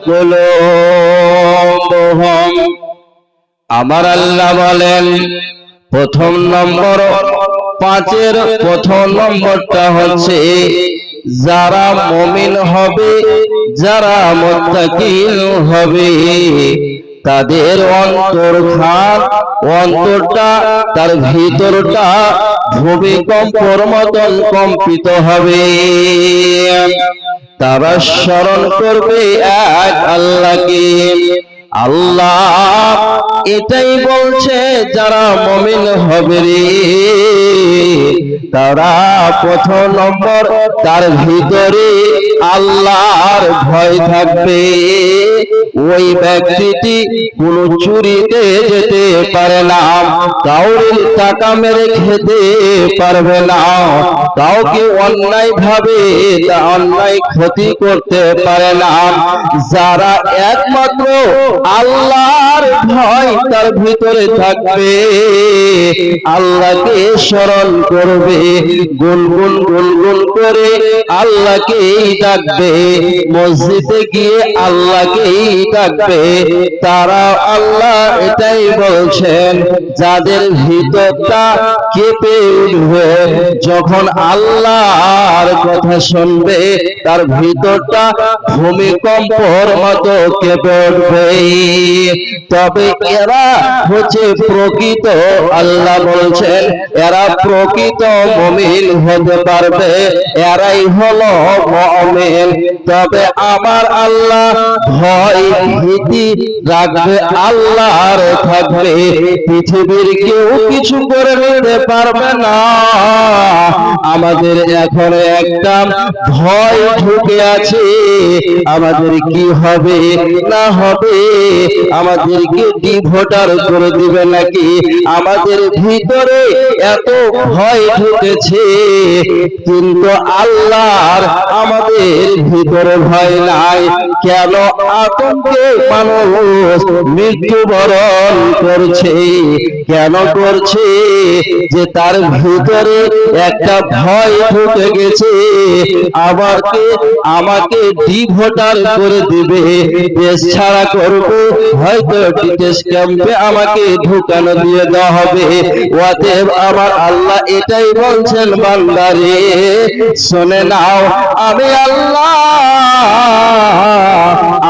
কুলুবুহুম। আমার আল্লাহ বলেন প্রথম নম্বর, পাঁচের প্রথম নম্বরটা হচ্ছে যারা মুমিন হবে, যারা মুত্তাকিন হবে, তাদের অন্তরটা তার ভিতরটা ভূমিকম্পর মতন কম্পিত হবে। তারা স্মরণ করবে এক আল্লাহকে। আল্লাহ এটাই বলছে যারা মুমিন হবে রে, তারা প্রথম নম্বর তার ভিতরে আল্লাহর ভয় থাকবে। ওই ব্যক্তিটি কোনো চুরিতে যেতে পারে না, কাউরে টাকা মেরে খেতে পারবে না, কাউকে অন্যায় ভাবে অন্যায় ক্ষতি করতে পারে না। যারা একমাত্র আল্লাহর ভয় তার ভিতরে থাকবে, আল্লাহকে স্মরণ করবে, গুনগুন গুনগুন করে আল্লাহকেই ডাকবে, মসজিদে গিয়ে আল্লাহকেই ডাকবে, তারা আল্লাহ এটাই বলছেন যাদের ভিতরটা কেঁপে উঠবে যখন আল্লাহর কথা শুনবে, তার ভিতরটা ভূমিকম্পর মতো কেঁপে উঠবে। তবে এরা হচ্ছে প্রকৃত, আল্লাহ বলছেন এরা প্রকৃত মুমিন হতে পারবে, এরাই হলো মুমিন। তবে আমার আল্লাহ ভয় ভীতি রাখবে, আল্লাহর থাকবে, পৃথিবীর কেউ কিছু করে নিতে পারবে না। আমাদের এখন একটা ভয় ঢুকে আছে, আমাদের কি হবে না হবে, আমাদেরকে ডিভোটার করে দিবে নাকি, আমাদের ভিতরে এত ভয় ঢুকেছে। কিন্তু আল্লাহর আমাদের ভিতরে ভয় নাই। কেন আতঙ্কে মানুষ মৃত্যুবরণ করছে? কেন করছে? যে তার ভিতরে একটা ভয় ঢুকে গেছে, আমাকে ডিভোটার করে দিবে, দেশ ছাড়া করবে, হয়তো ব্রিটিশ ক্যাম্পে আমাকে ঢুকানো দিয়ে দেওয়া হবে। অতএব আমার আল্লাহ এটাই বলছেন, বান্দারে শুনে নাও, আমি আল্লাহ,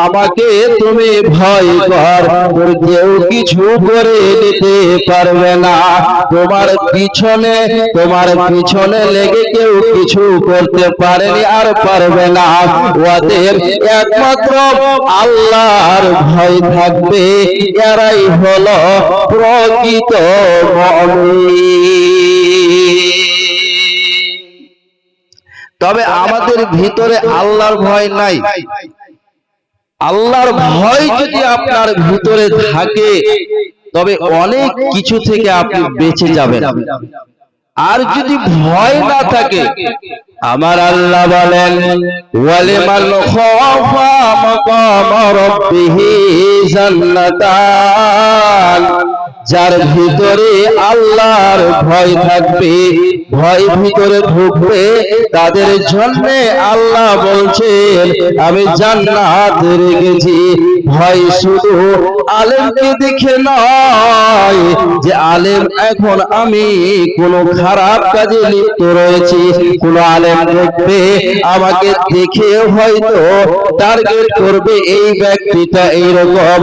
আমাকে তুমি ভয় কর, তোর কেউ কিছু করে নিতে পারবে না। তোমার পিছনে লেগে কেউ কিছু করতে পারেনি আর পারবে না। ওদের একমাত্র আল্লাহর ভয় থাকবে, এরাই হলো প্রকৃত মুমিন। তবে আমাদের ভিতরে আল্লাহর ভয় নাই। আল্লাহর ভয় যদি আপনার ভিতরে থাকে, তবে অনেক কিছু থেকে আপনি বেঁচে যাবেন। আর যদি ভয় না থাকে, আমার আল্লাহ বলেন ওয়ালিমান খাফা মাকাম রাব্বিহি জান্নাতান, যার ভিতরে আল্লাহর ভয় থাকবে, ভয় ভিতরে ঢুকবে, তাদের জন্য আল্লাহ বলছেন আমি জান্নাত রেখেছি। ভয় শুধু আলেমকে দেখে নয়, যে আলেম এখন আমি কোন খারাপ কাজে লিপ্ত রয়েছি, কোন আলেম দেখবে আমাকে দেখে হয়তো টার্গেট করবে, এই ব্যক্তিটা এইরকম,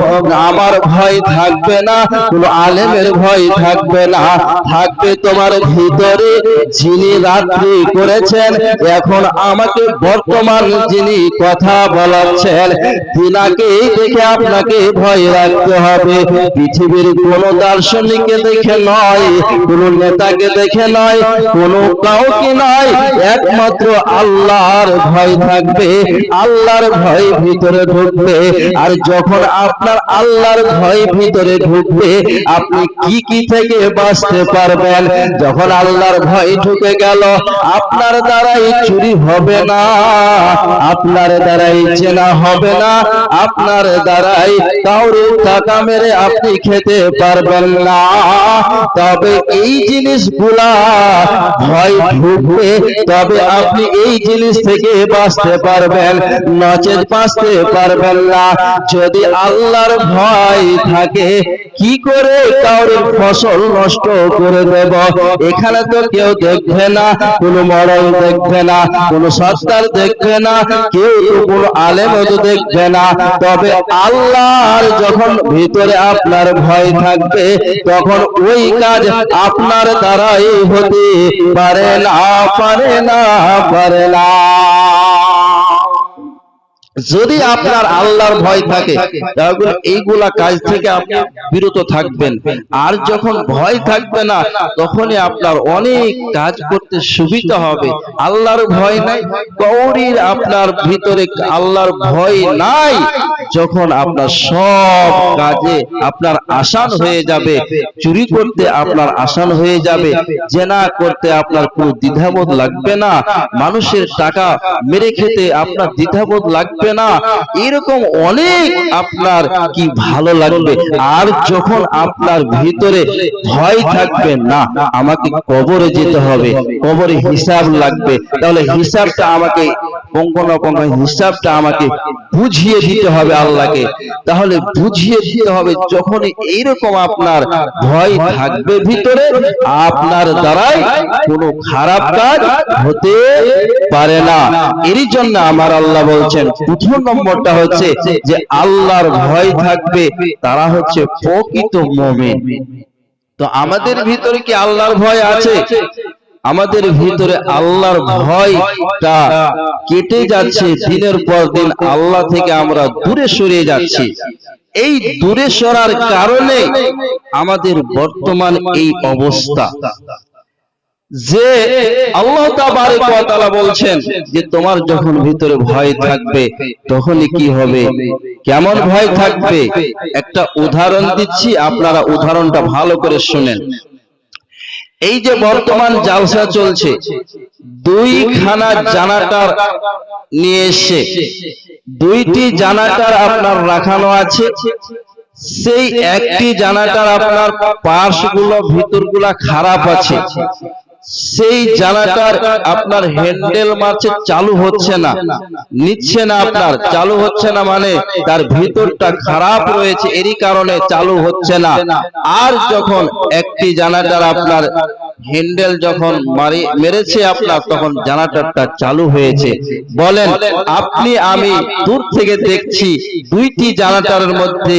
আমার ভয় থাকবে না, কোন আলেমের ভয় থাকবে না। থাকবে তোমার ভিতরে যিনি রাত্রি করেছেন, এখন আমাকে বর্তমান যিনি কথা বলাচ্ছেন, তিনাকেই দেখে আপনাকে ভয় রাখতে হবে। পৃথিবীর কোন দার্শনিককে দেখে নয়, কোন নেতাকে দেখে নয়, কোন কাউকে নয়, একমাত্র আল্লাহর ভয় থাকবে, আল্লাহর ভয় ভিতরে ঢুকবে। আর যখন আপনার আল্লাহর ভয় ভিতরে ঢুকবে, আপনি কি কি থেকে বাঁচতে পারবেন? যখন আল্লাহর ভয় ভয় ঢুকে গেল, আপনার দ্বারাই চুরি হবে না, আপনার দ্বারাই চেনা হবে না, আপনার দ্বারাই কাউরে টাকা মেরে আপনি খেতে পারবেন না। তবে এই জিনিসগুলা ভয় ঢুকবে, তবে আপনি এই জিনিস থেকে বাঁচতে পারবেন, নচেত বাঁচতে পারবেন না। যদি আল্লাহর ভয় থাকে, কি করে কাউরের ফসল নষ্ট করে দেব? এখানে তো কেউ দেখবে না, কোনো মডেল দেখবে না, কোনো সত্তার দেখবে না, কেউ কোনো আলেমও দেখবে না। তবে আল্লাহর যখন ভিতরে আপনার ভয় থাকবে, তখন ওই কাজ আপনার দ্বারাই হতে পারে না, পারে না, পারে না। যদি আপনার আল্লাহর ভয় থাকে, তাহলে এইগুলা কাজ থেকে আপনি বিরত থাকবেন। আর যখন ভয় থাকবে না, তখনই আপনার অনেক কাজ করতে সুবিধা হবে। আল্লাহর ভয় নাই, কৌরির আপনার ভিতরে আল্লাহর ভয় নাই, যখন আপনার সব কাজে আপনার আসান হয়ে যাবে, চুরি করতে আপনার আসান হয়ে যাবে, জেনা করতে আপনার কোনো দ্বিধাবোধ লাগবে না, মানুষের টাকা মেরে খেতে আপনার দ্বিধাবোধ লাগবে না, এরকম অনেক আপনার কি ভালো লাগবে। আর যখন আপনার ভিতরে ভয় থাকবে না, আমাকে কবরে যেতে হবে, কবরে হিসাব লাগবে, তাহলে হিসাবটা আমাকে হিসাবটা আমাকে বুঝিয়ে দিতে হবে আল্লাহকে, তাহলে বুঝিয়ে দিতে হবে। যখন এইরকম আপনার ভয় থাকবে ভিতরে, আপনার দ্বারাই কোনো খারাপ কাজ হতে পারে না। এরই জন্য আমার আল্লাহ বলছেন, প্রথম নম্বরটা হচ্ছে যে আল্লাহর ভয় থাকবে, তারা হচ্ছে প্রকৃত মুমিন। তো আমাদের ভিতরে কি আল্লাহর ভয় আছে? আমাদের ভিতরে আল্লাহর ভয়টা কেটে যাচ্ছে, দিনের পর দিন আল্লাহ থেকে আমরা দূরে সরে যাচ্ছি। এই দূরে সরার কারণে আমাদের বর্তমান এই অবস্থা, যে আল্লাহ তাবারক ওয়া তাআলা বলছেন যে তোমার যখন ভিতরে ভয় থাকবে, তখনই কি হবে, কেমন ভয় থাকবে? একটা উদাহরণ দিচ্ছি, আপনারা উদাহরণটা ভালো করে শুনেন। এই যে বর্তমান জালসা চলছে, দুইখানা জানাটার নিয়ে এসে দুইটি জানাটার আপনার রাখানো আছে, সেই একটি জানাটার আপনার পাশগুলো ভিতরগুলা খারাপ আছে, সেই জানাটার আপনার হ্যান্ডেল মারছে, চালু হচ্ছে না, নিচ্ছে না, আপনার চালু হচ্ছে না, মানে তার ভিতরটা খারাপ রয়েছে, এরই কারণে চালু হচ্ছে না। আর যখন একটি জানাটার আপনার হ্যান্ডেল যখন মেরেছে আপনার, তখন জানাটারটা চালু হয়েছে। বলেন আপনি আমি দূর থেকে দেখছি, দুইটি জানাটারের মধ্যে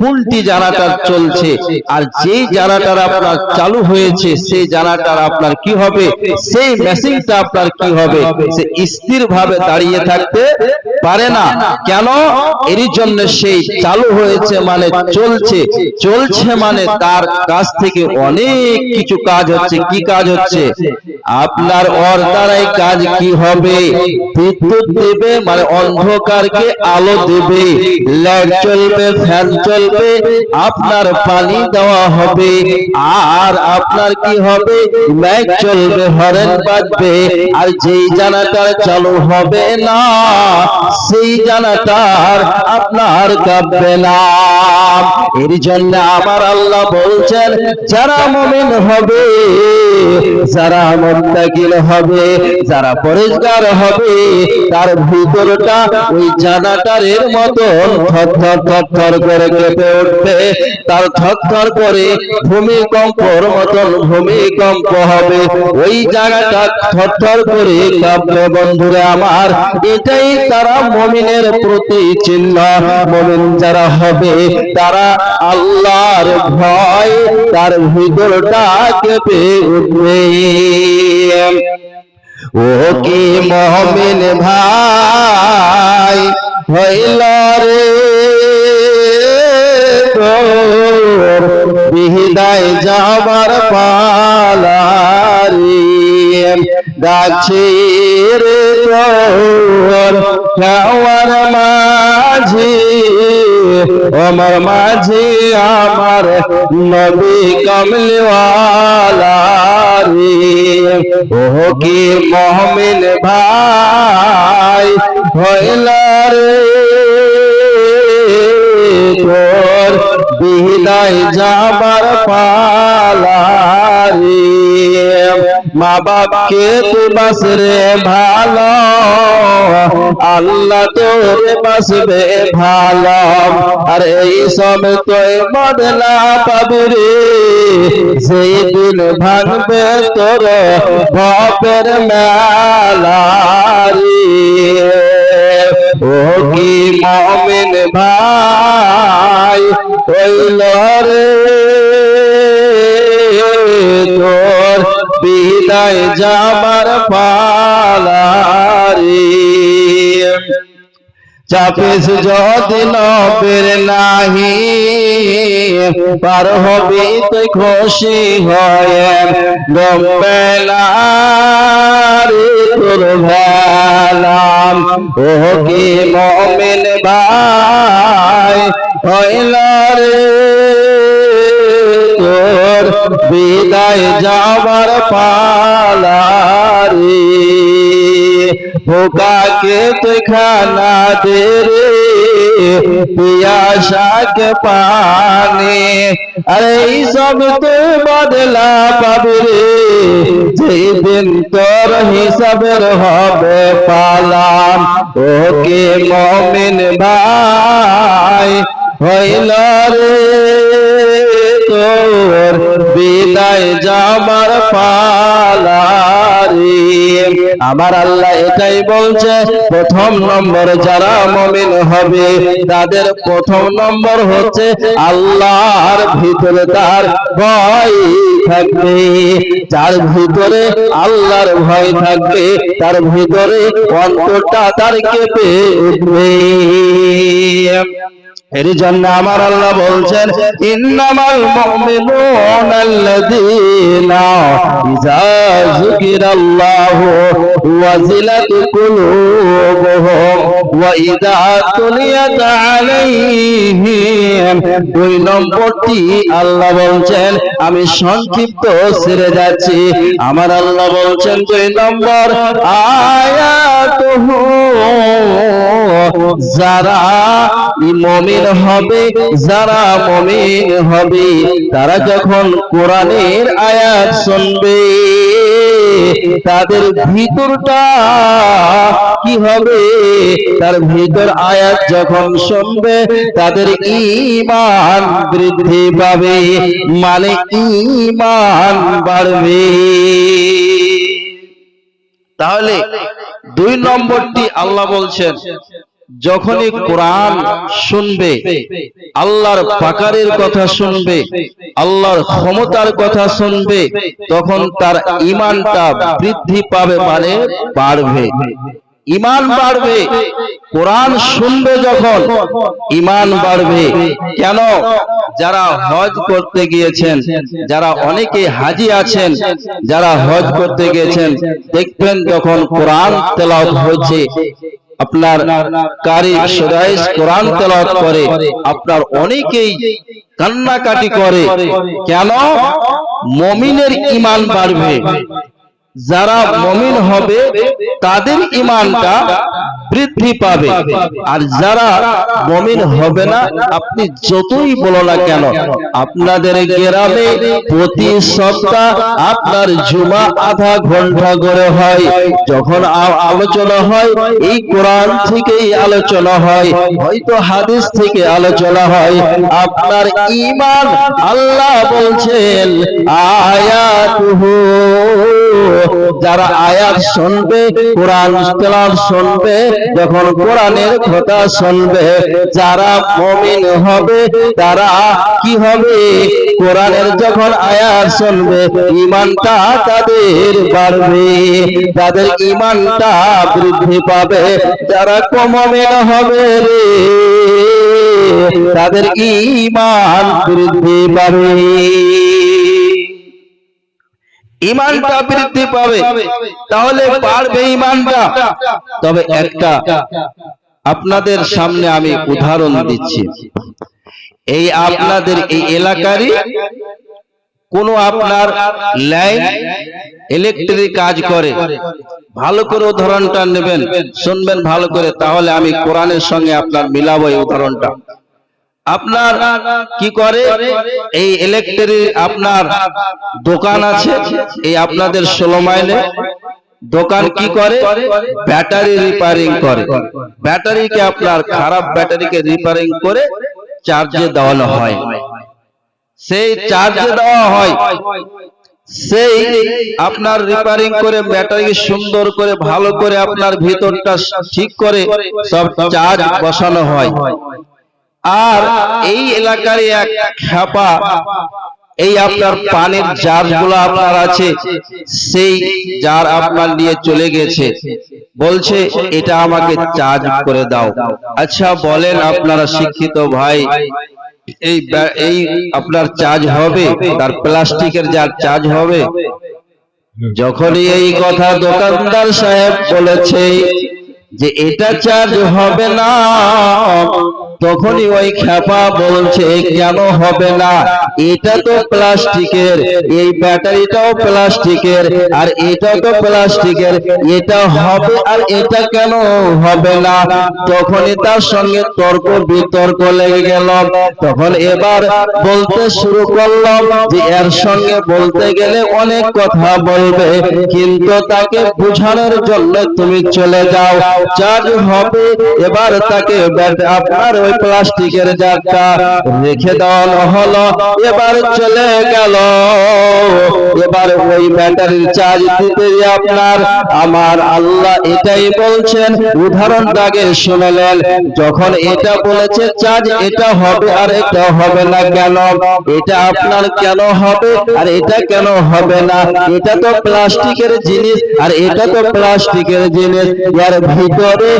কোনটি জানাটার চলছে? আর যেই জানাটার আপনার চালু হয়েছে, সেই জানাটার আপনার কি হবে, সেই মেশিনটা আপনার কি হবে, সে স্থির ভাবে দাঁড়িয়ে থাকতে পারে না। কেন? এরই জন্য সেই চালু হয়েছে মানে চলছে, চলছে মানে তার কাছ থেকে অনেক কিছু কাজ হচ্ছে। কি কাজ হচ্ছে? আপনার ওর দ্বারাই কাজ কি হবে, বিদ্যুৎ দেবে, মানে অন্ধকারকে আলো দেবে, লাইট চলবে, ফ্যান চলবে, আপনার পানি দেওয়া হবে, আর আপনার কি হবে, লাইট চলবে, হরেন বাজবে। আর যেই জানাটার চালু হবে না, সেই জানাটার আপনার কাঁপবে না। এর জন্য আমার আল্লাহ বলছেন, যারা মুমিন হবে, যারা মুত্তাকিন হবে, যারা পরেজগার হবে, তার ভিতরটা ওই জানাটারের মতন থরথর থরথর করে কেঁপে উঠবে, তার থরথর করে ভূমিকম্পর মতন ভূমিকম্প হবে, ওই জায়গাটা থরথর করে কাঁপবে। বন্ধুরা আমার, এটাই তারা মুমিনের প্রতি চিহ্ন। মুমিন যারা হবে, তারা আল্লাহর ভয় তার ভিতরটা কেঁপে উঠবে। ও কি মুমিন ভাই হইল রে, বিদায় যাবার পালারি, ডাকছে রে তোর খাওয়ার মাঝি, আমার মাঝে আমার নবী কমলিওয়ালা রে। ও কি মুমিন ভাই হইলা রে, তোর বিদায় যাবার পালা রে। মা বাপকে তুই বাসরে ভালো, আল্লাহ তোরে বাসবে ভালো। আর এই সব তুই বদলা পাবি রে, সেই দিন ভাঙবে তোর বাপের মেলা রে। ও কি মুমিন ভাই হইল রে, তোর বিদায় যাবার পালা রে। চাপিস যদি নবের নাহি, পার হবি তুই খুশি হয়ে গম্বেলা রে তোর ভেলাম। ও কি মুমিন ভাই হইল রে, তোর বিদায় যাবার পালা রে। ভোকাকে তুই খানা দে রে, পিয়াসাকে পানি। আরে এই সব তুই বদলা পাবি রে, যেদিন তোর হিসাবের হবে পালাম। ও কে মুমিন ভাই হইল রে, তোর বিদায় যাবার পালা রে। আমার আল্লাহ এটাই বলছে, প্রথম নম্বর যারা মুমিন হবে তাদের প্রথম নম্বর হচ্ছে আল্লাহর ভিতরে তার ভয় থাকবে। যার ভিতরে আল্লাহর ভয় থাকবে তার ভিতরে অন্তরটা তার কেঁপে উঠবে। এর জন্য আমার আল্লাহ বলছেন, ইন্নামাল মুমিনুনা আল্লাযীনা ইযা যুকিরাল্লাহু ওয়াজিলাত কুলুবুহুম ওয়া ইযা তুলিয়াত আলাইহিম। দুই নম্বরটি আল্লাহ বলছেন, আমি সংক্ষিপ্ত ছেড়ে যাচ্ছি। আমার আল্লাহ বলছেন দুই নম্বর আয়াতুহু, যারা মুমিন হবে, যারা মুমিন হবে তারা যখন কোরআনের আয়াত শুনবে তাদের ভিতরটা কি হবে, তার ভিতর আয়াত যখন শুনবে তাদের ঈমান বৃদ্ধি পাবে, মানে ঈমান বাড়বে। তাহলে দুই নম্বরটি আল্লাহ বলছেন, যখনই কোরআন শুনবে, আল্লাহর পাকারের কথা শুনবে, আল্লাহর ক্ষমতার কথা শুনবে, তখন তার ঈমানটা বৃদ্ধি পাবে, মানে বাড়বে, ঈমান বাড়বে। কোরআন শুনবে যখন ঈমান বাড়বে। কেন? যারা হজ করতে গিয়েছেন, যারা অনেকে হাজী আছেন, যারা হজ করতে গিয়েছেন, দেখবেন যখন কোরআন তেলাওয়াত হচ্ছে, আপনার কারি সুরাইশ কোরআন তেলাওয়াত করে, আপনার অনেকেই কান্নাকাটি করে। কেন? মুমিনের ঈমান বাড়বে। যারা মুমিন হবে তাদের ঈমানটা বৃদ্ধি পাবে। আর যারা মুমিন হবে না, আপনি যতই বলো না কেন, আপনাদের গ্রামে প্রতি সপ্তাহ আপনার জুমা আধা ঘন্টা করে হয়, যখন আলোচনা হয় এই কোরআন থেকেই আলোচনা হয়, হয়তো হাদিস থেকে আলোচনা হয়, আপনার ঈমান আল্লাহ বলছেন আয়াতুহু, যারা আয়াত শুনবে, কোরআন তেলাওয়াত শুনবে, যখন কোরআনের কথা শুনবে, যারা মুমিন হবে তারা কি হবে, কোরআনের যখন আয়াত শুনবে ঈমানটা তাদের বাড়বে, তাদের ঈমানটা বৃদ্ধি পাবে। যারা মুমিন হবে রে, তাদের ঈমান বৃদ্ধি পাবে, ঈমানটা বৃদ্ধি পাবে। তাহলে বাড়বে ঈমানটা। তবে একটা আপনাদের সামনে আমি উদাহরণ দিচ্ছি। এই আপনাদের এই এলাকারই কোন আপনার লাইন ইলেকট্রিক কাজ করে, ভালো করে উদাহরণটা নেবেন, শুনবেন ভালো করে, তাহলে আমি কোরআনের সঙ্গে আপনার মিলাবো এই উদাহরণটা। আপনার কি করে, এই ইলেকট্রিক আপনার দোকান আছে, এই আপনাদের 16 মাইলে দোকান কি করে, ব্যাটারি রিপেয়ারিং করে। ব্যাটারিকে আপনার খারাপ ব্যাটারিকে রিপেয়ারিং করে চার্জে দেওয়ানো হয়। সেই চার্জে দেওয়া হয়, সেই আপনার রিপেয়ারিং করে ব্যাটারি সুন্দর করে ভালো করে আপনার ভিতরটা ঠিক করে সব চার্জ বসানো হয়। আর এই এলাকার এক খেপা এই আপনার পানির জার গুলো আপনার আছে, সেই জার আপনার নিয়ে চলে গেছে, বলছে এটা আমাকে চার্জ করে দাও। আচ্ছা বলেন আপনারা শিক্ষিত ভাই, এই আপনার চার্জ হবে? তার প্লাস্টিকের জার চার্জ হবে? যখনই এই কথা দোকানদার সাহেব বলেছে যে এটা চার্জ হবে না, তখনই ওই খেপা বলছে কেন হবে না, এটা তো প্লাস্টিকের, এই ব্যাটারিটাও প্লাস্টিকের, আর এটা তো প্লাস্টিকের, এটা হবে আর এটা কেন হবে না? তখনই তার সঙ্গে তর্ক বিতর্ক লেগে গেল। তখন এবার বলতে শুরু করলাম যে এর সঙ্গে বলতে গেলে অনেক কথা বলবে, কিন্তু তাকে বোঝানোর জন্য তুমি চলে যাও, চার্জ হবে। এবার তাকে আপনার ওই প্লাস্টিকের জারটা রেখে দেওয়া হলো, এবার চলে গেল। এবার ওই ব্যাটারির চার্জ দিতে আপনার আমার আল্লাহ এটাই বলছেন, উদাহরণটাকে শুনলেন, যখন এটা বলেছে চার্জ এটা হবে আর এটা হবে না কেন, এটা আপনার কেন হবে আর এটা কেন হবে না? এটা তো প্লাস্টিকের জিনিস আর এটা তো প্লাস্টিকের জিনিস, এর ভিতরে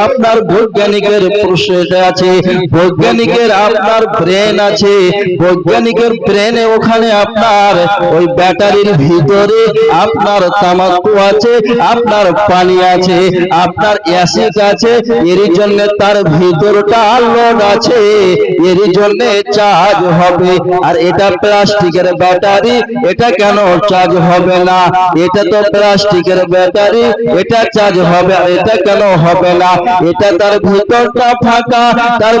আপনার বৈজ্ঞানিকের প্রসেস আছে, বৈজ্ঞানিকের আপনার ব্রেন আছে, বৈজ্ঞানিকের ব্রেনে ওখানে আপনার ওই ব্যাটারির ভিতরে আপনার তামাকু আছে, আপনার পানি আছে, আপনার অ্যাসিড আছে, এর জন্য তার ভিতরটা লোড আছে, এর জন্য চার্জ হবে। আর এটা প্লাস্টিকের ব্যাটারি, এটা কেন চার্জ হবে না? এটা তো প্লাস্টিকের ব্যাটারি, এটা চার্জ হবে আর এটা কেন হবে না? এটা তার ভিতরটা ফাঁকা, তার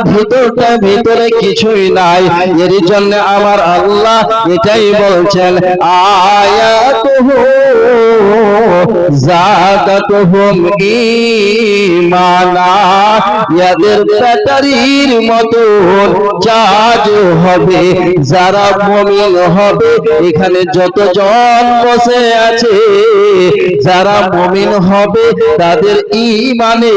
ভিতরে কিছুই নাই, এর জন্য আমার আল্লাহ এটাই বলছেন, আয়াতুহু যাদাতুহুম ঈমানা, এদের ব্যাটারির মতো চার্জ হবে যারা মুমিন হবে। এখানে যতজন বসে আছে যারা মুমিন হবে তাদের ঈমানে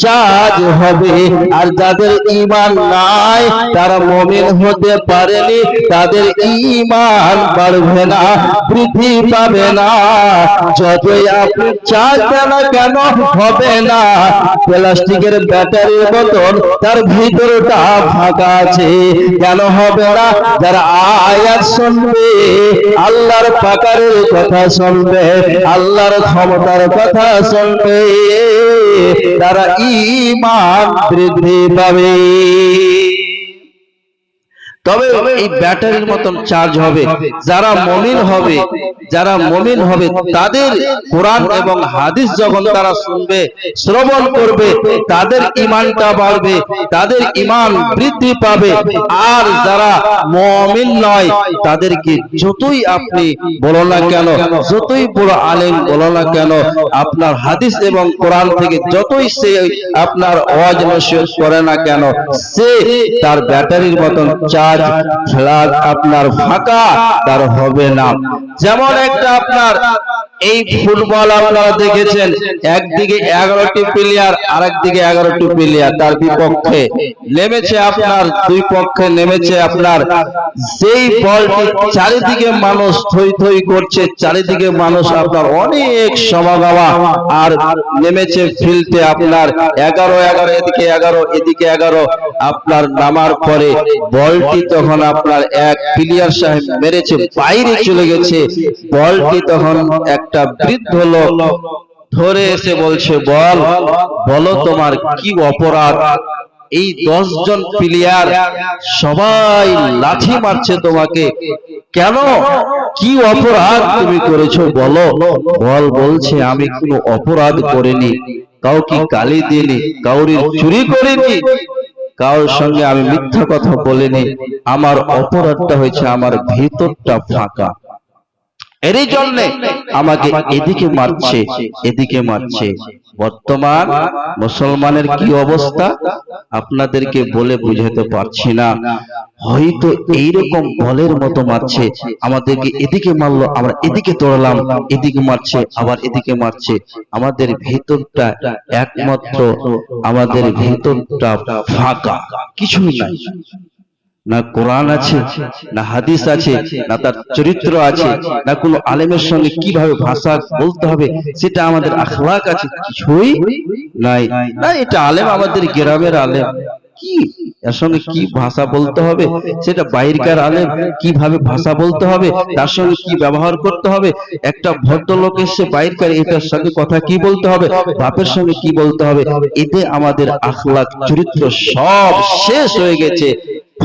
চার্জ হবে, আর যাদের ঈমান নাই তারা মুমিন হতে পারেনি, তাদের ঈমান বাড়বে না, বৃদ্ধি পাবে না। যতই আপনি চার্জ দেন না কেন হবে না। প্লাস্টিকের ব্যাটারির বোতল তার ভিতরটা ফাঁকা আছে, কেন হবে না? যারা আয়াত শুনবে, আল্লাহর পাকারের কথা শুনবে, আল্লাহর ক্ষমতার কথা শুনবে, তারা ঈমান বৃদ্ধি পাবে। তবে এই ব্যাটারির মতন চার্জ হবে যারা মুমিন হবে, যারা মুমিন হবে তাদের কোরআন এবং হাদিস যখন তারা শুনবে, শ্রবণ করবে, তাদের ঈমানটা বাড়বে, তাদের ঈমান বৃদ্ধি পাবে। আর যারা মুমিন নয় তাদেরকে যতই আপনি বলো না কেন, যতই বড় আলেম বলো না কেন, আপনার হাদিস এবং কোরআন থেকে যতই সে আপনার ওয়াজ নসিহত করে না কেন, সে তার ব্যাটারির মতন চার্জ ফ্ল্যাগ আপনার ফাঁকা তার হবে না। যেমন একটা আপনার এই ফুটবল আপনারা দেখেছেন, একদিকে 11টি প্লেয়ার আর একদিকে 11টি প্লেয়ার তার বিপক্ষে নেমেছে, আপনার দুই পক্ষে নেমেছে আপনার, যেই বলটি চারিদিকে মানুষ থই থই করছে, চারিদিকে মানুষ আপনার অনেক সমাগমা, আর নেমেছে ফিল্ডে আপনার 11 এদিকে 11 এদিকে 11, আপনার নামার পরে বলটি তখন আপনার এক প্লেয়ার সাহেব মেরেছে, বাইরে চলে গেছে বলটি, তখন একটা বৃদ্ধ লোক ধরে এসে বলছে, বলো তোমার কি অপরাধ। এই 10 জন প্লেয়ার সবাই লাঠি মারছে তোমাকে, কেন, কি অপরাধ তুমি করেছো বলো। বলছে আমি কোনো অপরাধ করিনি, কাউকে গালি দিইনি, কাউরি চুরি করিনি, কারোর সঙ্গে আমি মিথ্যা কথা বলিনি। আমার অপরাধটা হয়েছে আমার ভিতরটা ফাঁকা, এরই জন্য আমাকে এদিকে মারছে এদিকে মারছে। বর্তমান মুসলমানের কি অবস্থা আপনাদেরকে বলে বুঝাতে পারছি না। হয়তো এইরকম বলের মতো মারছে, আমাদেরকে এদিকে মারলো, আমরা এদিকে দৌড়ালাম, এদিকে মারছে আবার এদিকে মারছে। আমাদের ভিতরটা একমাত্র, আমাদের ভিতরটা ফাঁকা, কিছুই নাই। না কোরআন আছে, না হাদিস আছে, না তার চরিত্র আছে, না কোনো আলেমের সঙ্গে কিভাবে ভাষা বলতে হবে সেটা আমাদের আখলাক আছে, কিছুই নাই। না এটা আলেম, আমাদের গ্রামের আলেম, কি এর সঙ্গে কি ভাষা বলতে হবে সেটা বাইরকার আলেম, কিভাবে ভাষা বলতে হবে, তার সঙ্গে কি ব্যবহার করতে হবে, একটা ভদ্রলোক এসে বাইরকার এটার সঙ্গে কথা কি বলতে হবে, বাপের সঙ্গে কি বলতে হবে, এতে আমাদের আখলাক চরিত্র সব শেষ হয়ে গেছে,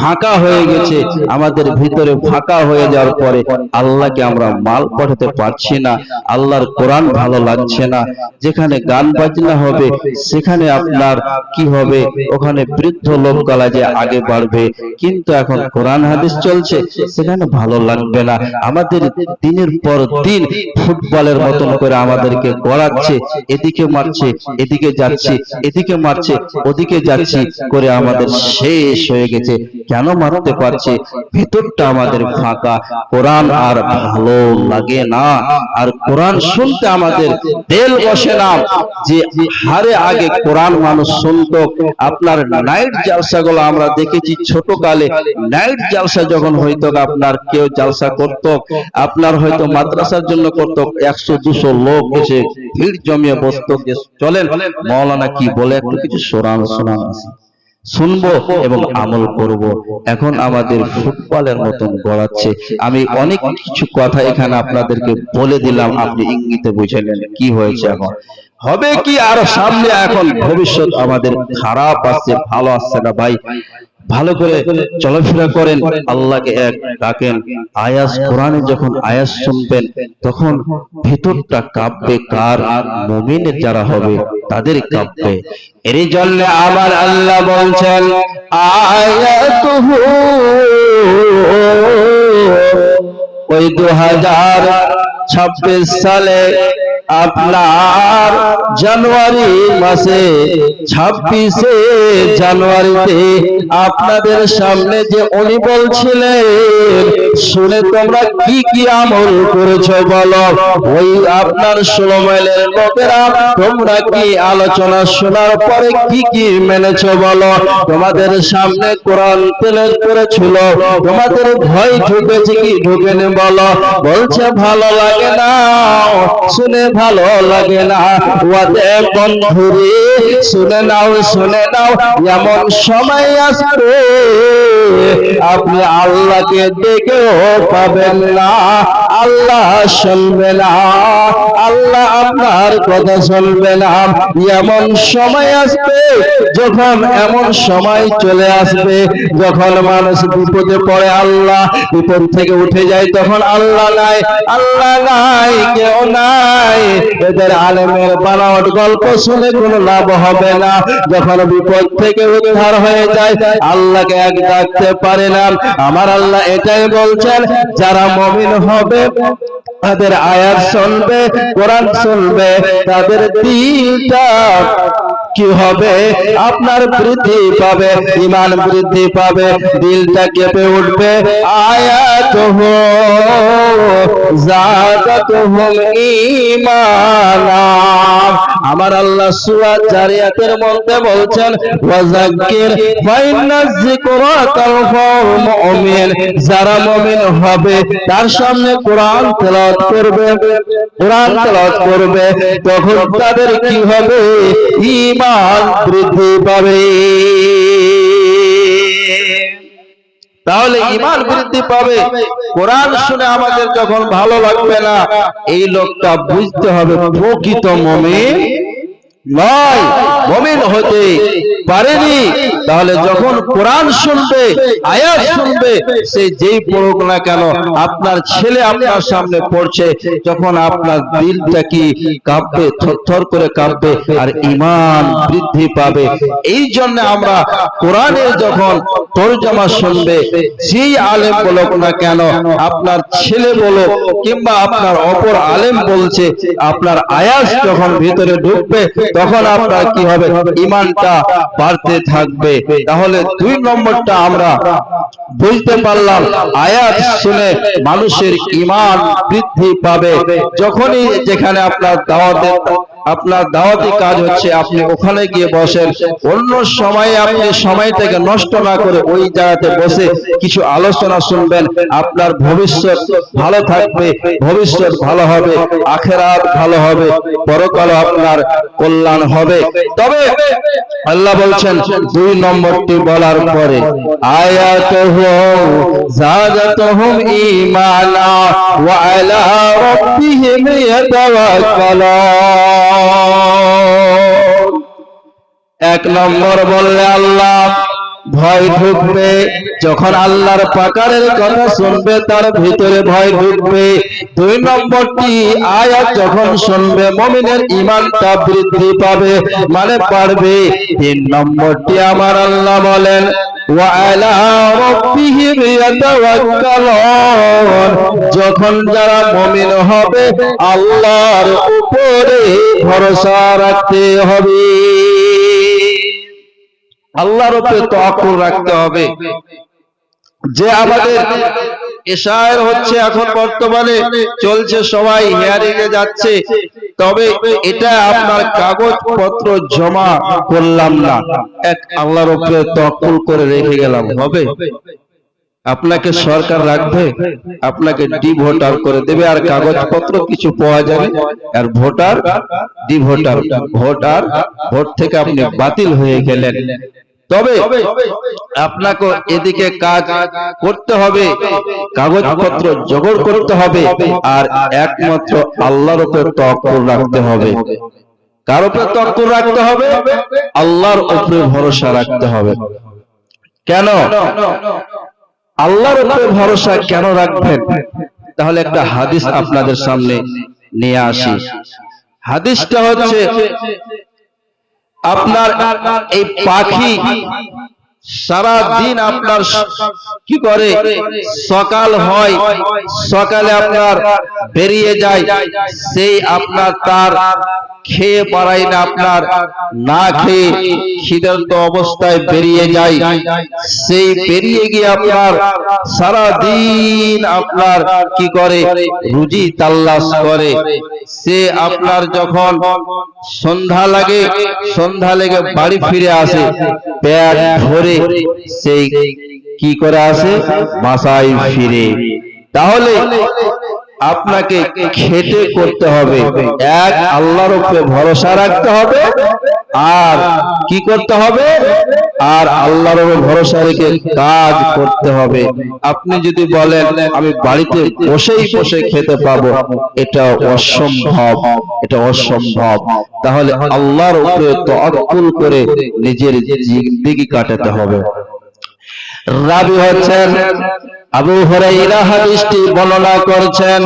ফাঁকা হয়ে গেছে। আমাদের ভিতরে ফাঁকা হয়ে যাওয়ার পরে আল্লাহকে আমরা মাল পাঠাতে পারছি না, আল্লাহর কোরআন ভালো লাগছে না। যেখানে গান বাজনা হবে সেখানে আপনার কি হবে, ওখানে বৃদ্ধ লোক গলা যে আগে বাড়বে, কিন্তু এখন কোরআন হাদিস চলছে সেখানে ভালো লাগবে না। আমাদের দিনের পর দিন ফুটবলের মতন করে আমাদেরকে গড়াচ্ছে, এদিকে মারছে এদিকে যাচ্ছে, এদিকে মারছে ওদিকে যাচ্ছি করে আমাদের শেষ হয়ে গেছে। কেন মারতে পারছে, ভিতরটা আমাদের ফাঁকা, কোরআন আর ভালো লাগে না, আর কোরআন শুনতে আমাদের দিল বসে না। যে হারে আগে কোরআন মানুষ শুনতো, আপনার নাইট জালসাগুলো আমরা দেখেছি ছোটকালে, নাইট জালসা যখন হইতো, আপনার কেউ জালসা করত, আপনার হয়তো মাদ্রাসার জন্য করত, 100-200 লোক এসে ভিড় জমিয়ে বসতো, চলেন মাওলানা কি বলে একটু কিছু শোনান শুনবো এবং আমল করব। এখন আমাদের ফুটবলের মতন গড়াচ্ছে। আমি অনেক কিছু কথা এখানে আপনাদেরকে বলে দিলাম, আপনি ইঙ্গিতে বুঝে নেন কি হয়েছে। এখন হবে কি আর সামনে এখন ভবিষ্যৎ আমাদের খারাপ আসছে, ভালো আসছে না। ভাই ভালো করে চলাফেরা করেন, আল্লাহকে এক ডাকেন। আয়াত কোরআনে যখন আয়াত শুনবেন তখন ভিতরটা কাঁপবে, কার, মুমিনের যারা হবে তাদের কাঁপবে। এর জন্য আমার আল্লাহ বলছেন আয়াতুহু, ওই 2026 সালে আপনার জানুয়ারি মাসে 26শে জানুয়ারিতে আপনাদের সামনে যে উনি বলছিলেন, শুনে তোমরা কি কি আমল করেছো বলো। ওই আপনার 16 মাইলের লোকেরা তোমরা কি আলোচনা শোনার পরে কি কি মেনেছো বলো। তোমাদের সামনে কোরআন তেলাওয়াত করেছিল, তোমাদের ভয় ঢুকেছে কি ঢুকেনি বলো। বলছে ভালো লাগে না, শুনে ভালো লাগে না। ওয়াদে বন্ধুরে শুনে নাও এমন সময় আসবে আপনি আল্লাহকে ডেকেও পাবেন না, আল্লাহ শুনবে না, আল্লাহ আপনার কথা শুনবে না। এমন সময় আসবে, যখন এমন সময় চলে আসবে যখন মানুষ বিপদে পড়ে, আল্লাহ বিপদ থেকে উঠে যায়, তখন আল্লাহ নাই, আল্লাহ নাই, কেউ নাই। এদের আলেমের বানাওয়াট গল্প শুনে কোনো লাভ হবে না। যখন বিপদ থেকে উদ্ধার হয়ে যায় আল্লাহকে এক ডাকতে পারে না। আমার আল্লাহ এটাই বলছেন, যারা মুমিন হবে তাদের আয়াত শুনবে, কোরআন শুনবে, তাদের দিলটা কি হবে, আপনার বৃদ্ধি পাবে, ঈমান বৃদ্ধি পাবে, দিলটা কেঁপে উঠবে। আয়াতুহু যাদাতুহুম ঈমানা। আমার আল্লাহ সূরা জারিয়াতের মধ্যে বলছেন ওয়াযাক্কির ফাইন্নায যিকরা তানফাউল মুমিন। যারা মুমিন হবে তার সামনে কোরআন তেলাওয়াত করবে, তখন তাদের কি হবে, ঈমান বৃদ্ধি পাবে। তাহলে ঈমান বৃদ্ধি পাবে। কোরআন শুনে আমাদের যখন ভালো লাগবে না, এই লোকটা বুঝতে হবে প্রকৃত মুমিন নয়, মুমিন হতে পারেনি। তাহলে যখন কোরআন শুনবে, আয়াত শুনবে, সে যেই পড়ুক না কেন, আপনার ছেলে আপনার সামনে পড়ছে, যখন আপনার দিলটা কি কাঁপবে, থরথর করে কাঁপবে, আর ঈমান বৃদ্ধি পাবে। এই জন্য আমরা কোরআনের যখন তরজমা শুনবে, যেই আলেম বলুক না কেন, আপনার ছেলে বলো কিংবা আপনার অপর আলেম বলছে, আপনার আয়াত যখন ভিতরে ঢুকবে, তখন আপনার কি হবে, ঈমানটা বাড়তে থাকবে। তাহলে 2 নম্বরটা আমরা বুঝতে পারলাম, আয়াত শুনে মানুষের ঈমান বৃদ্ধি পাবে। যখনই যেখানে আপনার দাওয়াতি কাজ হচ্ছে, আপনি ওখানে গিয়ে বসেন, অন্য সময়ে আপনি সময়টাকে নষ্ট না করে ওই জায়গাতে বসে কিছু আলোচনা শুনবেন, আপনার ভবিষ্যৎ ভালো থাকবে, ভবিষ্যৎ ভালো হবে, আখিরাত ভালো হবে, পরকাল আপনার কল্যাণ হবে। তবে আল্লাহ বলছেন 2 নম্বরটি বলার পরে, আয়াতুহুম যাদাতুহুম ঈমানা ওয়া আলা রাব্বিহিম ইয়াতাওয়াক্কালুন। 1 নম্বর বললে আল্লাহ ভয় ঢুকবে, যখন আল্লাহর পাকারের কথা শুনবে তার ভিতরে ভয় ঢুকবে। 2 নম্বরটি আয়াত যখন শুনবে মুমিনের ঈমানটা বৃদ্ধি পাবে, মানে বাড়বে। 3 নম্বরটি আমার আল্লাহ বলেন ওয়া আলা রাব্বিহিম ইয়াতাওয়াক্কালুন, যখন যারা মুমিন হবে আল্লাহর উপরে ভরসা রাখতে হবে, আল্লাহর উপরে তাওয়াক্কুল রাখতে হবে। যে আমাদের এশায়ের হচ্ছে, এখন বর্তমানে চলছে, সবাই হিয়ারিং এ যাচ্ছে, তবে এটা আপনার কাগজপত্র জমা করলাম না, এক আল্লাহর উপরে তাওয়াক্কুল করে রেখে গেলাম, হবে? আপনাকে সরকার রাখবে, আপনাকে ডিভোটার করে দেবে, আর কাগজপত্র কিছু পাওয়া যাবে, আর ভোটার ডিভোটার, ভোট থেকে আপনি বাতিল হয়ে গেলেন। তবে আপনাকে এদিকে কাজ করতে হবে, কাগজপত্র জোগাড় করতে হবে, আর একমাত্র আল্লাহর উপর তাওয়াক্কুল রাখতে হবে। কার উপর তাওয়াক্কুল রাখতে হবে? আল্লাহর উপরে ভরসা রাখতে হবে। কেন আল্লাহর উপরে ভরসা কেন রাখবেন? তাহলে একটা হাদিস আপনাদের সামনে নিয়ে আসি। হাদিসটা হচ্ছে, আপনার এই পাখি সারা দিন আপনার কি করে, সকাল হয়, সকালে আপনার বেরিয়ে যায়, সেই আপনার তার খেয়ে পারাই না, আপনার না খেয়ে খিদার্ত অবস্থায় বেরিয়ে যায়, সেই বেরিয়ে গিয়ে আপনার সারা দিন আপনার কি করে, রুজি তালাশ করে। সে আপনার যখন সন্ধ্যা লেগে বাড়ি ফিরে আসে, পেট ভরে সেই কি করে আসে, বাসায় ফিরে। তাহলে আপনাকে খেটে করতে হবে, এক আল্লাহর উপরে ভরসা রাখতে হবে, আর কি করতে হবে, আর আল্লাহর উপরে ভরসা রেখে কাজ করতে হবে। আপনি যদি বলেন আমি বাড়িতে বসে খেতে পাবো, এটা অসম্ভব, এটা অসম্ভব। তাহলে আল্লাহর উপরে তাওয়াক্কুল করে নিজের জিন্দেগি কাটাতে হবে। রাবী হচ্ছেন আবু হুরায়রা, হাদিসটি বর্ণনা করছেন,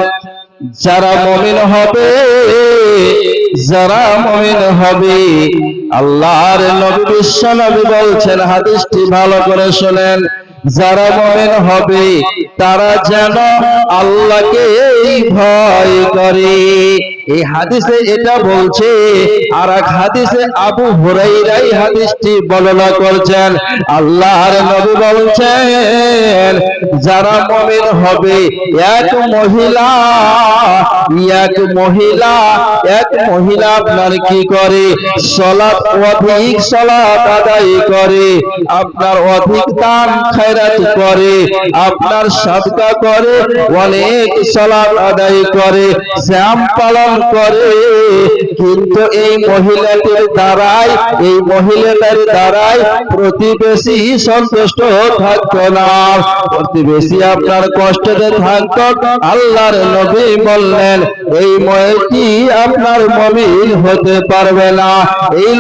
যারা মুমিন হবে আল্লাহর নবী বিশ্ব নবী বলছেন, হাদিসটি ভালো করে শুনেন, যারা মুমিন হবে তারা যেন আল্লাহকে ভয় করে। এই হাদিসে এটা বলছে, আর এক হাদিসে আবু হুরায়রা হাদিসটি বর্ণনা করছেন, আল্লাহর নবী বলছেন, যারা মুমিন হবে, এক মহিলা আপনার কি করে, অধিক সালাত আদায় করে, আপনার অধিক দান খায়রাত করে, আপনার সাদকা করে, অনেক সালাত আদায় করে, শ্যাম পালন করে, কিন্তু এই মহিলাটির দ্বারাই প্রতিবেশী সন্তুষ্ট থাকতো না। প্রতিবেশী আপনার কষ্টে থাকতো, আল্লাহর নবী বললেন এই মেয়েটি আপনার মুমিন হতে পারবে না। এই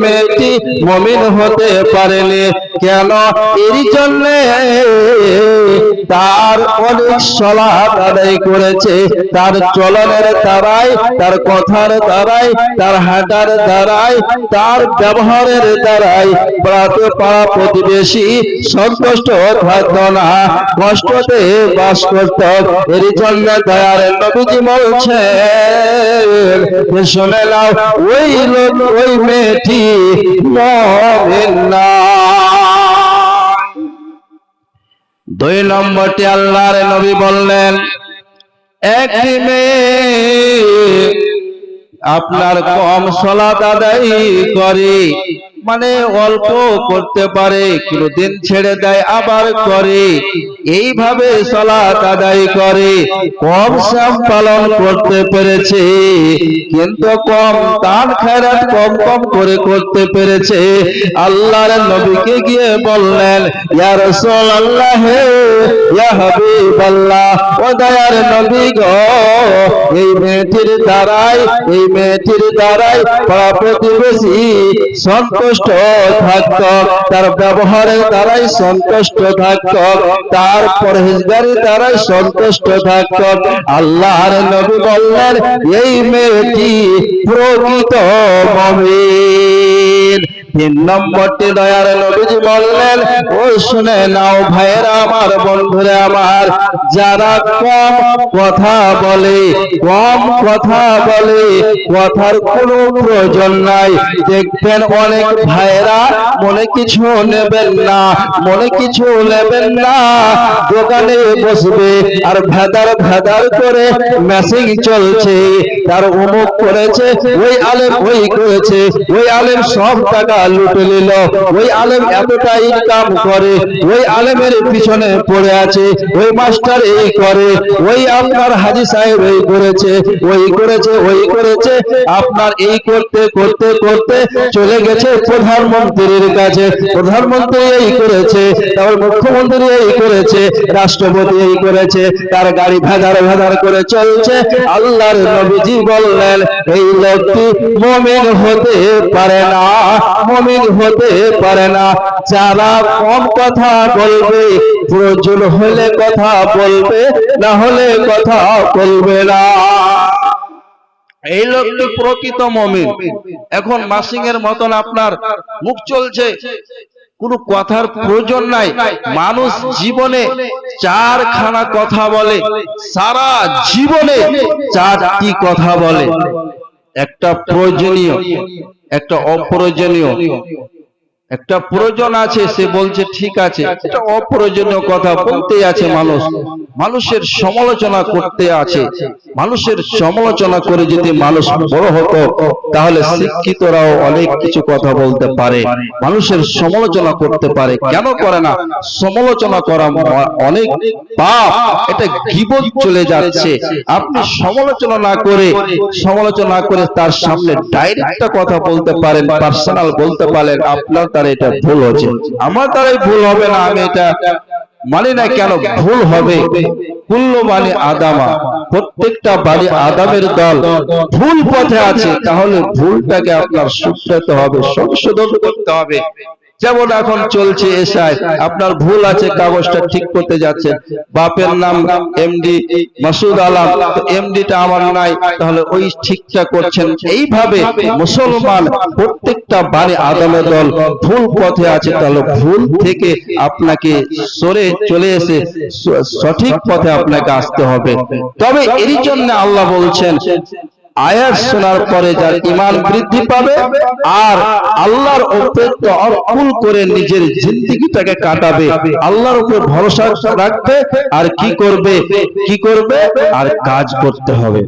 মেয়েটি মুমিন হতে পারেনি কেন? এর জন্য তার অনেক সালাত আদায় করেছে, তার চলনের দ্বারাই, তার কথার দ্বারাই, তার হাঁটার দ্বারাই, তার ব্যবহারের দ্বারাই পাড়া প্রতিবেশী সন্তুষ্ট থাকতো না, কষ্টতে বাস করত। এর জন্য দয়ার নবীজি বলছেন শুনে নাও, ওই মেয়েটি মুমিন না। 2 নম্বরটি আল্লাহর নবী বললেন, একটি মেয়ে আপনার কম সালাত আদায় করে, মানে অল্প করতে পারে, কোনদিন ছেড়ে দেয় আবার করে, এইভাবে সালাত আদায় করে, কম শ্যাম পালন করতে পেরেছে, কিন্তু কম দান খয়রাত কম করে করতে পেরেছে। আল্লাহর নবীকে গিয়ে বললেন, ইয়া রাসূলুল্লাহ, ইয়া হাবিবাল্লাহ, ও দয়ার নবী গো, এই মেয়েটির দ্বারাই পাড়া প্রতিবেশী সন্তুষ্ট থাকত, তার ব্যবহারের দ্বারাই সন্তুষ্ট থাকত, তার পরহেজগারির দ্বারাই সন্তুষ্ট থাকত। আল্লাহর নবী বললেন এই মেয়েটি প্রকৃত মুমিন। 3 নম্বরটি দয়ার নবীজি বললেন, ও শুনে নাও ভাইয়েরা আমার, বন্ধুরা আমার, যারা কম কথা বলে, কথার কোনো প্রয়োজন নাই। দেখবেন অনেক ভাইয়েরা মনে কিছু নেবেন না, দোকানে বসবে আর ভেদার করে মেসিং চলছে, তার অমুক করেছে, ওই আলেম ওই করেছে, ওই আলেম সব টাকা লুটে নিল, ওই আলেম এতটা ইনকাম করে, ওই আলেমের পিছনে পড়ে আছে, ওই মাস্টার এই করে, ওই আপনার হাজী সাহেব এই করেছে, ওই করেছে। আপনার এই করতে চলে গেছে প্রধানমন্ত্রীর কাছে, প্রধানমন্ত্রী এই করেছে, তারপর মুখ্যমন্ত্রী এই করেছে, রাষ্ট্রপতি এই করেছে, তার গাড়ি ভেদার করে চলছে। আল্লাহর নবীজি বললেন এই লোকটি মুমিন হতে পারে না। যারা কম কথা বলবে, প্রয়োজন হলে কথা বলবে, না হলে কথা বলবে না, এই লোকটি প্রকৃত মুমিন। এখন মাসিং এর মতন আপনার মুখ চলছে, কোনো কথার প্রয়োজন নাই। মানুষ জীবনে 4খানা কথা বলে, সারা জীবনে 4টি কথা বলে, একটা প্রয়োজনীয়, একটা অপ্রয়োজনীয়, একটা প্রয়োজন আছে, সে বলছে ঠিক আছে, এটা অপ্রয়োজনীয় কথা বলতেই আছে। মানুষের সমালোচনা করতে আছে। মানুষের সমালোচনা করে যদি মানুষ বড় হতো, তাহলে শিক্ষিতরাও অনেক কিছু কথা বলতে পারে, মানুষের সমালোচনা করতে পারে। কেন করে না? সমালোচনা করা অনেক পাপ, এটা গীবত চলে যাচ্ছে। আপনি সমালোচনা না করে তার সামনে ডাইরেক্ট কথা বলতে পারেন, পার্সোনাল বলতে পারেন, আপনার তার এটা ভুল হচ্ছে, আমার দ্বারাই ভুল হবে না, আমি এটা মানি না। কেন ভুল হবে? কুল্লু বানি আদামা, প্রত্যেকটা বানি আদামের দল ভুল পথে আছে, তাহলে ভুলটাকে আপনার শুধরাতে হবে, সংশোধন করতে হবে। যেমন এখন চলছে এসআই, আপনার ভুল আছে, কাগজটা ঠিক করতে যাচ্ছে, বাপের নাম এমডি মাসুদ আলম, এমডিটা আমার নাই, তাহলে ওই ঠিকটা করছেন। এইভাবে মুসলমান প্রত্যেকটা বানি আদমের দল ভুল পথে আছে, তাহলে ভুল থেকে আপনাকে সরে চলে এসে সঠিক পথে আপনাকে আসতে হবে। তবে এরই জন্য আল্লাহ বলছেন, আয়াত শোনার পরে যার ঈমান বৃদ্ধি পাবে আর আল্লাহর উপরে তাওয়াক্কুল করে নিজের জিন্দেগিটাকে কাটাবে, আল্লাহর উপরে ভরসা রাখবে, আর কি করবে আর কাজ করতে হবে।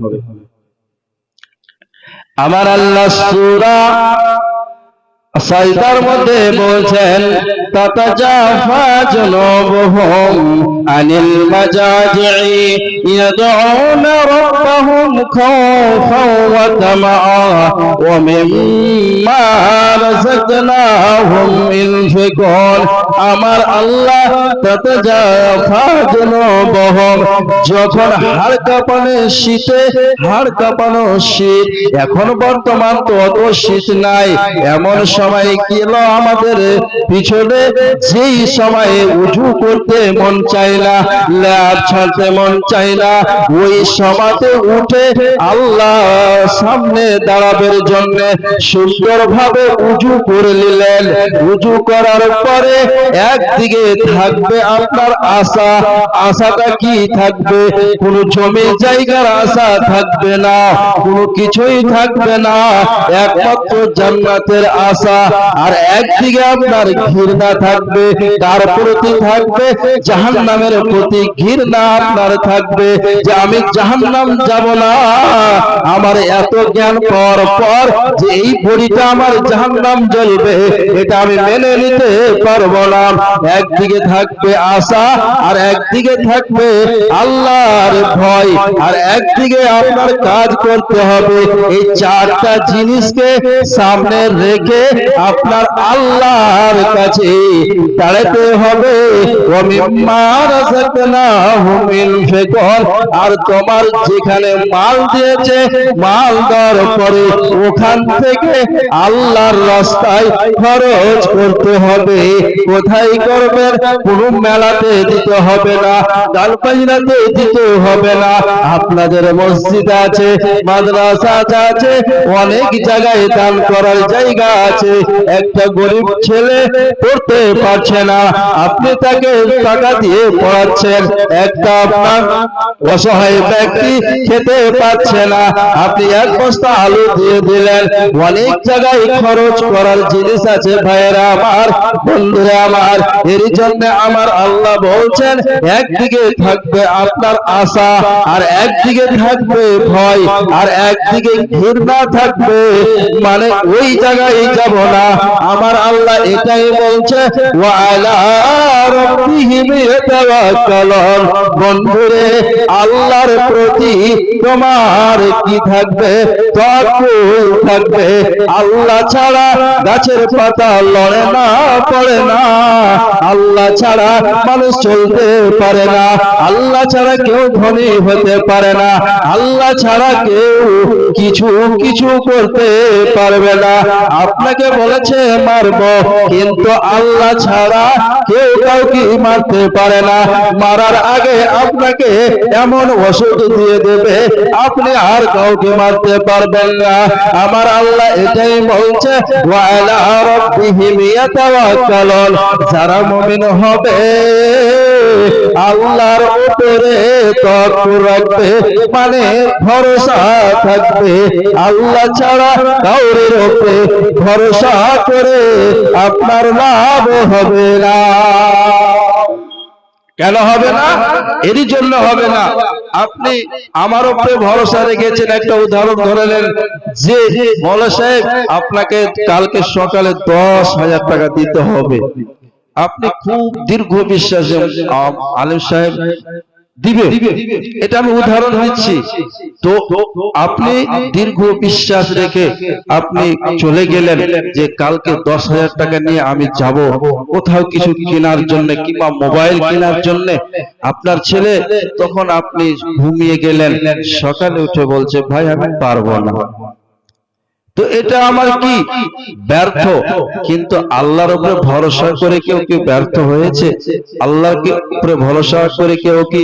আমার আল্লাহ সূরা সাজদার মধ্যে বলছেন তাতাজাফা জুনুবুহুম আনিল মাজাজি'i ইয়াদউনা রাব্বাহুম খাওফান ওয়া তামাআ ওয়া মিম্মা রাযাকনাহুম ইউনফিকুন। আমার আল্লাহ তাতাজাফা জুনুবুহুম, যখন হাড় কাঁপানো শীতে, হাড় কাঁপানো শীত, এখন বর্তমান তো অত শীত নাই, এমন সময় গেল আমাদের পিছনে, যেই সময়ে উজু করতে মন চায় না, ল্যাব ছাড়তে মন চায় না, ওই সময়তে উঠে আল্লাহ সামনে দাঁড়াবার জন্য সুন্দরভাবে উজু করে নিলেন। উজু করার পরে একদিকে থাকবে আপনার আশা, আশাটা কি থাকবে? কোন জমি জায়গার আশা থাকবে না, কোনো কিছুই থাকবে না, একমাত্র জান্নাতের আশা। আর একদিকে আপনার ঘৃণা থাকবে, তার প্রতি থাকবে জাহান্নামের প্রতি ঘৃণা আপনার থাকবে, যে আমি জাহান্নাম যাব না। আমার এত জ্ঞান পাওয়ার পর যে এই বড়িটা আমার জাহান্নাম জ্বলবে, এটা আমি মেনে নিতে পারবো না। একদিকে থাকবে আশা, আর একদিকে থাকবে আল্লাহর ভয়, আর একদিকে আপনার কাজ করতে হবে। এই চারটা জিনিসকে সামনে রেখে আপনার আল্লাহর কাছে দাঁড়াতে হবে। আর তোমার যেখানে মাল দিয়েছে, মাল দেওয়ার পরে ওখান থেকে আল্লাহর রাস্তায় খরচ করতে হবে। কোথায় করবেন? কোনো মেলাতে দিতে হবে না, গান বাজনাতে দিতে হবে না। আপনাদের মসজিদ আছে, মাদ্রাসা আছে, অনেক জায়গায় দান করার জায়গা আছে। একটা গরিব ছেলে পড়তে পারছে না, আপনি তাকে টাকা দিয়ে পড়াচ্ছেন। একটা আপনার অসহায় ব্যক্তি খেতে পাচ্ছে না, আপনি এক বস্তা আলু দিয়ে দিলেন। অনেক জায়গায় খরচ করার জিনিস আছে ভাইয়েরা আমার, বন্ধুরা আমার। এর জন্য আমার আল্লাহ বলছেন একদিকে থাকবে আপনার আশা, আর একদিকে থাকবে ভয়, আর একদিকে ঘৃণা থাকবে, মানে ওই জায়গায় যাব না। আমার আল্লাহ এটাই বলছে ওয়া আলা রাব্বিহিম ইয়াতাওয়াক্কালুন। বন্ধুরে, আল্লাহর প্রতি তোমার কি থাকবে? তাওয়াক্কুল থাকবে। আল্লাহ ছাড়া গাছের পাতা লড়ে না, পড়ে না। আল্লাহ ছাড়া মানুষ চলতে পারে না, আল্লাহ ছাড়া কেউ ধনী হতে পারে না, আল্লাহ ছাড়া কেউ কিছু করতে পারবে না। আপনাকে বলেছে মারব, কিন্তু আল্লাহ ছাড়া কেউ কাউকে মারতে পারে না। মারার আগে আপনাকে এমন ওষুধ দিয়ে দেবে, আপনি আর কাউকে মারতে পারবেন না। আমার আল্লাহ এটাই বলছে ওয়া আলা রাব্বিহিম ইয়াতাওয়াক্কালুন। যারা মুমিন হবে আল্লাহর উপরে তাওয়াক্কুল রাখবে, মানে ভরসা থাকবে। আল্লাহ ছাড়া কাউরের উপরে ভরসা করে আপনার লাভ হবে না। কেন হবে না? এরই জন্য হবে না, আপনি আমার উপরে ভরসা রেখেছেন। একটা উদাহরণ ধরে নেন, যে মৌলা সাহেব আপনাকে কালকে সকালে 10,000 টাকা দিতে হবে, আপনি খুব দীর্ঘ বিশ্বাসে আলেম সাহেব দিবে, এটা আমি উদাহরণ দিচ্ছি। তো আপনি দীর্ঘ বিশ্বাস রেখে আপনি চলে গেলেন যে কালকে 10,000 টাকা নিয়ে আমি যাব কোথাও কিছু কেনার জন্য, কিংবা মোবাইল কেনার জন্য। আপনার ছেলে তখন আপনি ঘুমিয়ে গেলেন, সকালে উঠে বলছে ভাই আমি পারবো না। তো এটা আমার কি ব্যর্থ? কিন্তু আল্লাহর উপরে ভরসা করে কেউ কি ব্যর্থ হয়েছে? আল্লাহর উপরে ভরসা করে কেউ কি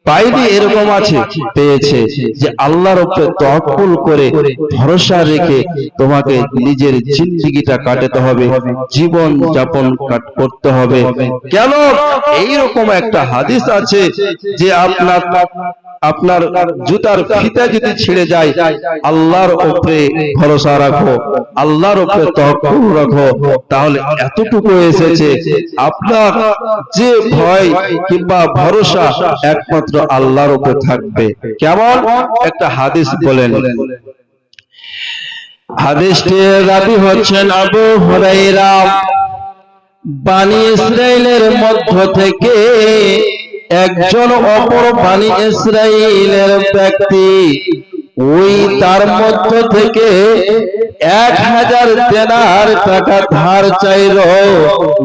পাইনি? এরকম আছে, পেয়েছে। যে আল্লাহর উপরে তাওয়াক্কুল করে ভরসা রেখে তোমাকে নিজের জিন্দেগিটা কাটাতে হবে, জীবন যাপন করতে হবে। কেন? এইরকম একটা হাদিস আছে যে আপনার জুতার ফিতা যদি ছিঁড়ে যায়, আল্লাহর উপরে ভরসা রাখো, আল্লাহর উপরে তাওয়াক্কুল রাখো, তাহলে এতটুকু এসেছে আপনার যে ভয় কিংবা ভরসা একমাত্র আল্লাহর উপরে থাকবে। কেমন একটা হাদিস বলেন, হাদিসটির রাবী হচ্ছেন আবু হুরায়রা। বনি ইসরাইলের মধ্য থেকে একজন অপর বনি ইসরাইলের ব্যক্তি ওই তার মধ্য থেকে 1000 দেনার টাকা ধার চাইল,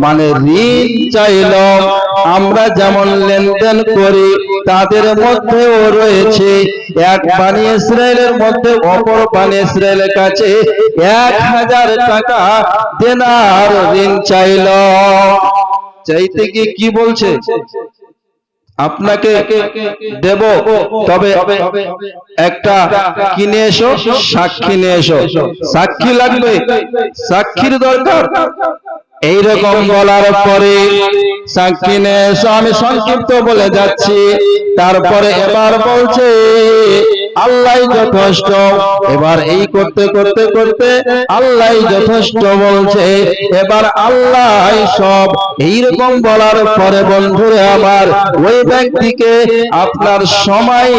মানে ঋণ চাইল। আমরা যেমন লেনদেন করি তাদের মধ্যেও রয়েছে, এক বনি ইসরাইলের মধ্যে অপর বনি ইসরাইলের কাছে 1000 টাকা দেনার ঋণ চাইল। চাইতে গিয়ে কি বলছে, আপনাকে দেব, তবে একটা কিনে এসো, সাক্ষী নিয়ে এসো। সাক্ষী লাগবে, সাক্ষীর দরকার। এইরকম বলার পরে সাক্ষী নিয়ে এসো, আমি সংক্ষিপ্ত বলে যাচ্ছি। তারপরে এবার বলছে আল্লাহ যথেষ্ট। এবার এই করতে করতে করতে আল্লাহ যথেষ্ট বলছে, এবার আল্লাহ সব। এইরকম বলার পরে বন্ধুরে আমার, ওই ব্যক্তিকে আপনার সময়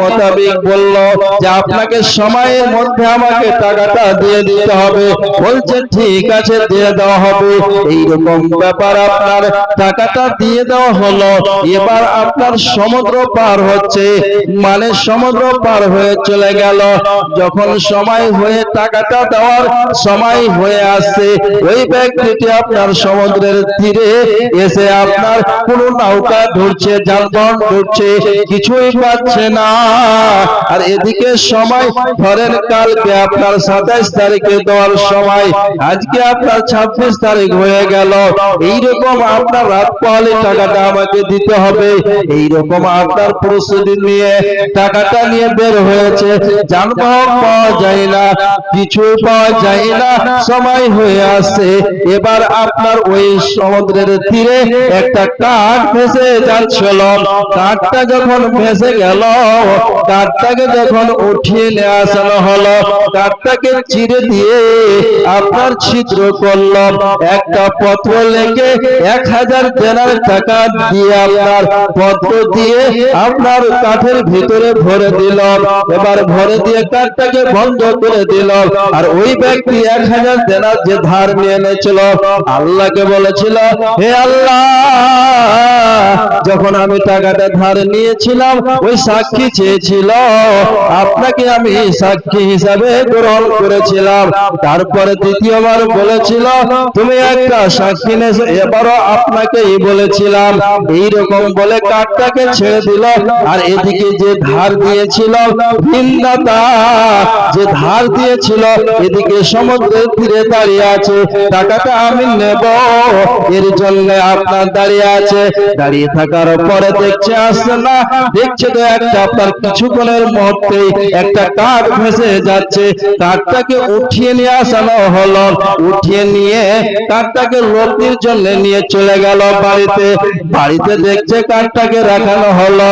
মোতাবেক বলল যে আপনাকে সময়ের মধ্যে আমাকে টাকাটা দিয়ে দিতে হবে। বলছে ঠিক আছে, দিয়ে দেওয়া হবে। এইরকম ব্যাপার, আপনার টাকাটা দিয়ে দেওয়া হলো। এবার আপনার সমুদ্র পার হচ্ছে, মানে সমুদ্র পার হয়ে চলে গেল। যখন সময় হয়ে টাকাটা দেওয়ার সময় হয়ে আসছে, ওই ব্যক্তিটি আপনার সমুদ্রের তীরে এসে আপনার কোনো নৌকা ধরছে, যানবাহন ধরছে, কিছুই পাচ্ছে না। আর এদিকে সময় ধরেন কালকে আপনার 27 তারিখে দেওয়ার সময়, আজকে আপনার 26 তারিখ হয়ে গেল। এইরকম আপনার রাত পোহালে টাকাটা আমাকে দিতে হবে। এইরকম আপনার প্রস্তুতি নিয়ে টাকাটা নিয়ে বের হয়েছে, যানবাহন পাওয়া যায় না, কিছু পাওয়া যায় না, সময় হয়ে আসছে। এবার আপনার ওই সমুদ্রের তীরে একটা কাঠ ভেসে যাচ্ছিল। কাঠটা যখন ভেসে গেল, কাঠটাকে যখন উঠিয়ে নিয়ে আসানো হলো, কাঠটাকে চিরে দিয়ে আপনার ছিদ্র করল, একটা পত্র লেখে 1000 দেনার টাকা দিয়ে আপনার পত্র দিয়ে আপনার কাঠের ভিতরে ভরে দিল। এবার ভরে দিয়ে কাঠটাকে বন্ধ করে দিল। আর ওই ব্যক্তি 1000 দেনার যে ধার নিয়ে এনেছিল, আল্লাহকে বলেছিল, হে আল্লাহ, যখন আমি টাকাটা ধার নিয়েছিলাম ওই সাক্ষী চেয়েছিল, আপনাকে আমি সাক্ষী হিসাবে গ্রহণ করেছিলাম। তারপরে দ্বিতীয়বার বলেছিল তুমি একটা সাক্ষী নেছো, এবারও আপনাকেই বলেছিলাম। এইরকম বলে কাঠটাকে ছেড়ে দিল। আর এদিকে যে ধার দিয়েছিল, ঋণদাতা যে ধার দিয়েছিল, এদিকে সমুদ্রের তীরে দাঁড়িয়ে আছে, টাকাটা আমি নেব এর জন্য আপনার দাঁড়িয়ে আছে। দাঁড়িয়ে থাকার পরে দেখছে আসছে না, দেখছে তো একটা আপনার কিছুক্ষণের মধ্যেই একটা কাঠ ভেসে যাচ্ছে। কাঠটাকে উঠিয়ে নিয়ে আসানো হলো, উঠিয়ে নিয়ে কাঠটাকে লতির জন্য নিয়ে চলে গেল বাড়িতে। বাড়িতে দেখছে কাঠটাকে রাখানো হলো।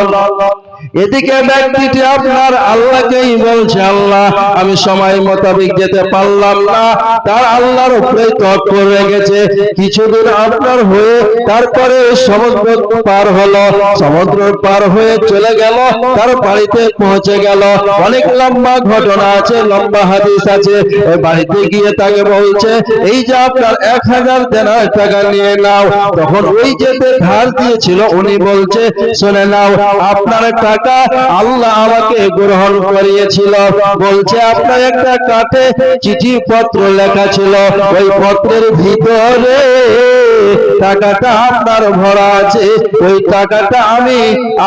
এদিকে ব্যক্তিটি আপনার আল্লাহকেই বলছে, আল্লাহ, আমি সময় মোতাবেক যেতে পারলাম না। তার আল্লাহর উপরে তৎপর রেখেছে। কিছুদিন আপনার হয়ে তারপরে সমুদ্র পার হলো, সমুদ্র পার হয়ে চলে গেল, তার বাড়িতে পৌঁছে গেল। অনেক লম্বা ঘটনা আছে, লম্বা হাদিস আছে। ওই বাড়িতে গিয়ে তাকে বলছে, এই যে আপনার 1000 দেনার টাকা নিয়ে নাও। তখন ওই যে ধার দিয়েছিল উনি বলছে, শুনে নাও, আপনার টাকা আল্লাহ আমাকে গ্রহণ করিয়েছিল। বলছে আপনার একটা কাঠে চিঠি পত্র লেখা ছিল, ওই পত্রের ভিতরে টাকাটা আপনার ভরা আছে। ওই টাকাটা আমি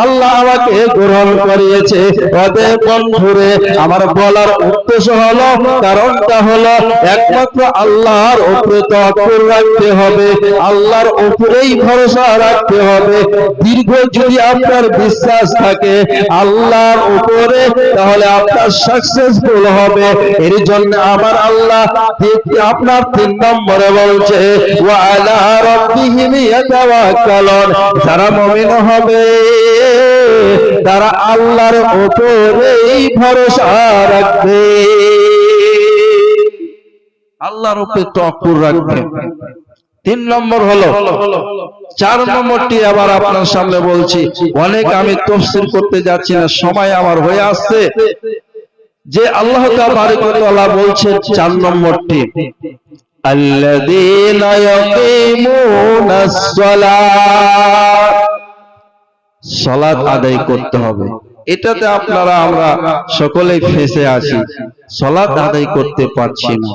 আল্লাহ আমাকে গ্রহণ করিয়েছে। অতএব বন্ধুরে, আমার বলার উদ্দেশ্য হলো, কারণটা হলো, একমাত্র আল্লাহর উপরে তাওয়াক্কুল রাখতে হবে, আল্লাহর উপরেই ভরসা রাখতে হবে। দীর্ঘ যদি আপনার বিশ্বাস থাকে আল্লাহর উপরে, তাহলে আপনার সাকসেসফুল হবে। এর জন্য আমার আল্লাহ আপনার 3 নম্বরে বলছে, ওয়া আলা রাব্বিহিম ইয়াতাওয়াক্কালুন। যারা মুমিন হবে তারা আল্লাহর উপরেই ভরসা রাখবে, আল্লাহর উপরে তাওয়াক্কুল রাখবে। 3 নম্বর হলো। 4 নম্বরটি আবার আপনার সামনে বলছি। অনেক আমি তাফসীর করতে যাচ্ছি না, সময় আমার হয়ে আসছে। যে আল্লাহ তাবারক ওয়া তাআলা বলছেন 4 নম্বরটি, আল্লাযীনা ইয়াকিমুনাস সালাত, সালাত আদায় করতে হবে। এটাতে আপনারা আমরা সকলেই ফেঁসে আছি, সালাত আদায় করতে পারছি না।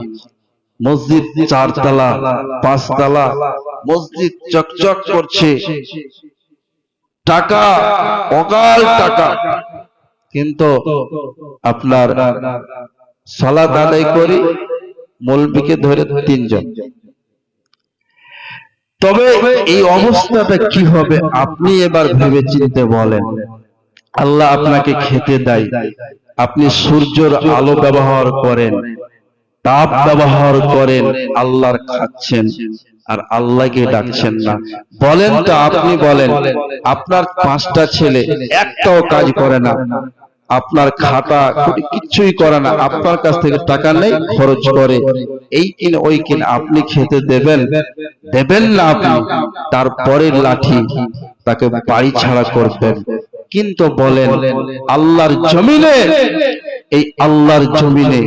মসজিদ 4 তলা 5 তলা, মসজিদ চকচক করছে, টাকা অকাল টাকা, কিন্তু আপনার সালাত আদায় করি মৌলবীকে ধরে 3 জন। তবে এই অবস্থাটা কি হবে আপনি এবার ভেবে চিন্তে বলেন। আল্লাহ আপনাকে খেতে দেয়, আপনি সূর্যের আলো ব্যবহার করেন, তাপ ব্যবহার করেন, আল্লাহর খাচ্ছেন আর আল্লাহকে ডাকছেন না। বলেন তো, আপনি বলেন, আপনার 5টা ছেলে একটাও কাজ করে না, আপনার খাতা কিছুই করে না, আপনার কাছ থেকে টাকা নেই, খরচ করে এই কিন ওই কিন, আপনি খেতে দেবেন? দেবেন না আপনি। তারপরে লাঠি তাকে বাড়ি ছাড়া করবেন। কিন্তু বলেন, আল্লাহর জমিনে, এই আল্লাহর জমিনে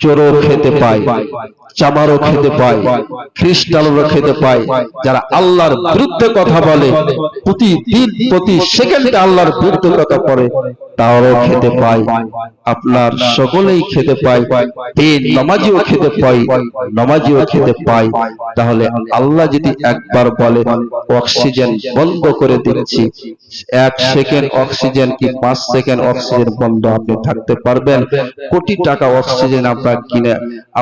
চোরও খেতে পায়, চামারও খেতে পায়, খ্রিস্টানও খেতে পায়, যারা আল্লাহর বিরুদ্ধে কথা বলে, প্রতিদিন প্রতি সেকেন্ডে আল্লাহর বিরুদ্ধে কথা বলে, তারাও খেতে পায়। আপনার সকলেই খেতে পায়, নামাজিও খেতে পায়, নামাজিও খেতে পায়। তাহলে আল্লাহ যদি একবার বলে অক্সিজেন বন্ধ করে দিচ্ছি, 1 সেকেন্ড অক্সিজেন কি 5 সেকেন্ড অক্সিজেন বন্ধ আপনি থাকতে পারবেন? কোটি টাকা অক্সিজেন আপনার কিনে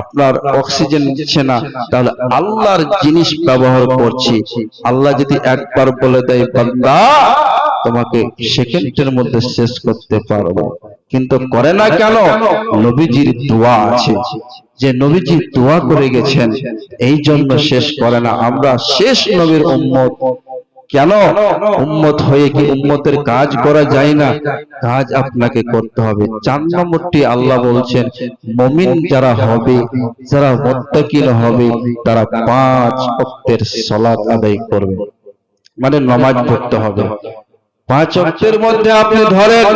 আপনার অক্সিজেন দিচ্ছে না, তাহলে আল্লাহর জিনিস ব্যবহার করছি। আল্লাহ যদি একবার বলে দেয় বান্দা তোমাকে সেকেন্ডের মধ্যে শেষ করতে পারবো, কিন্তু করে না কেন? নবীজির দোয়া আছে, যে নবীজি দোয়া করে গেছেন, এই জন্য শেষ করে না। আমরা শেষ নবীর উম্মত। কেন? উম্মত হয়ে কি উম্মতের কাজ করা যায় না? কাজ আপনাকে করতে হবে। 4 নম্বরটি আল্লাহ বলছেন, মুমিন যারা হবে, যারা মুত্তাকিন হবে, তারা 5 ওয়াক্তের সালাত আদায় করবে, মানে নামাজ পড়তে হবে। 5 ওয়াক্তের মধ্যে আপনি ধরেন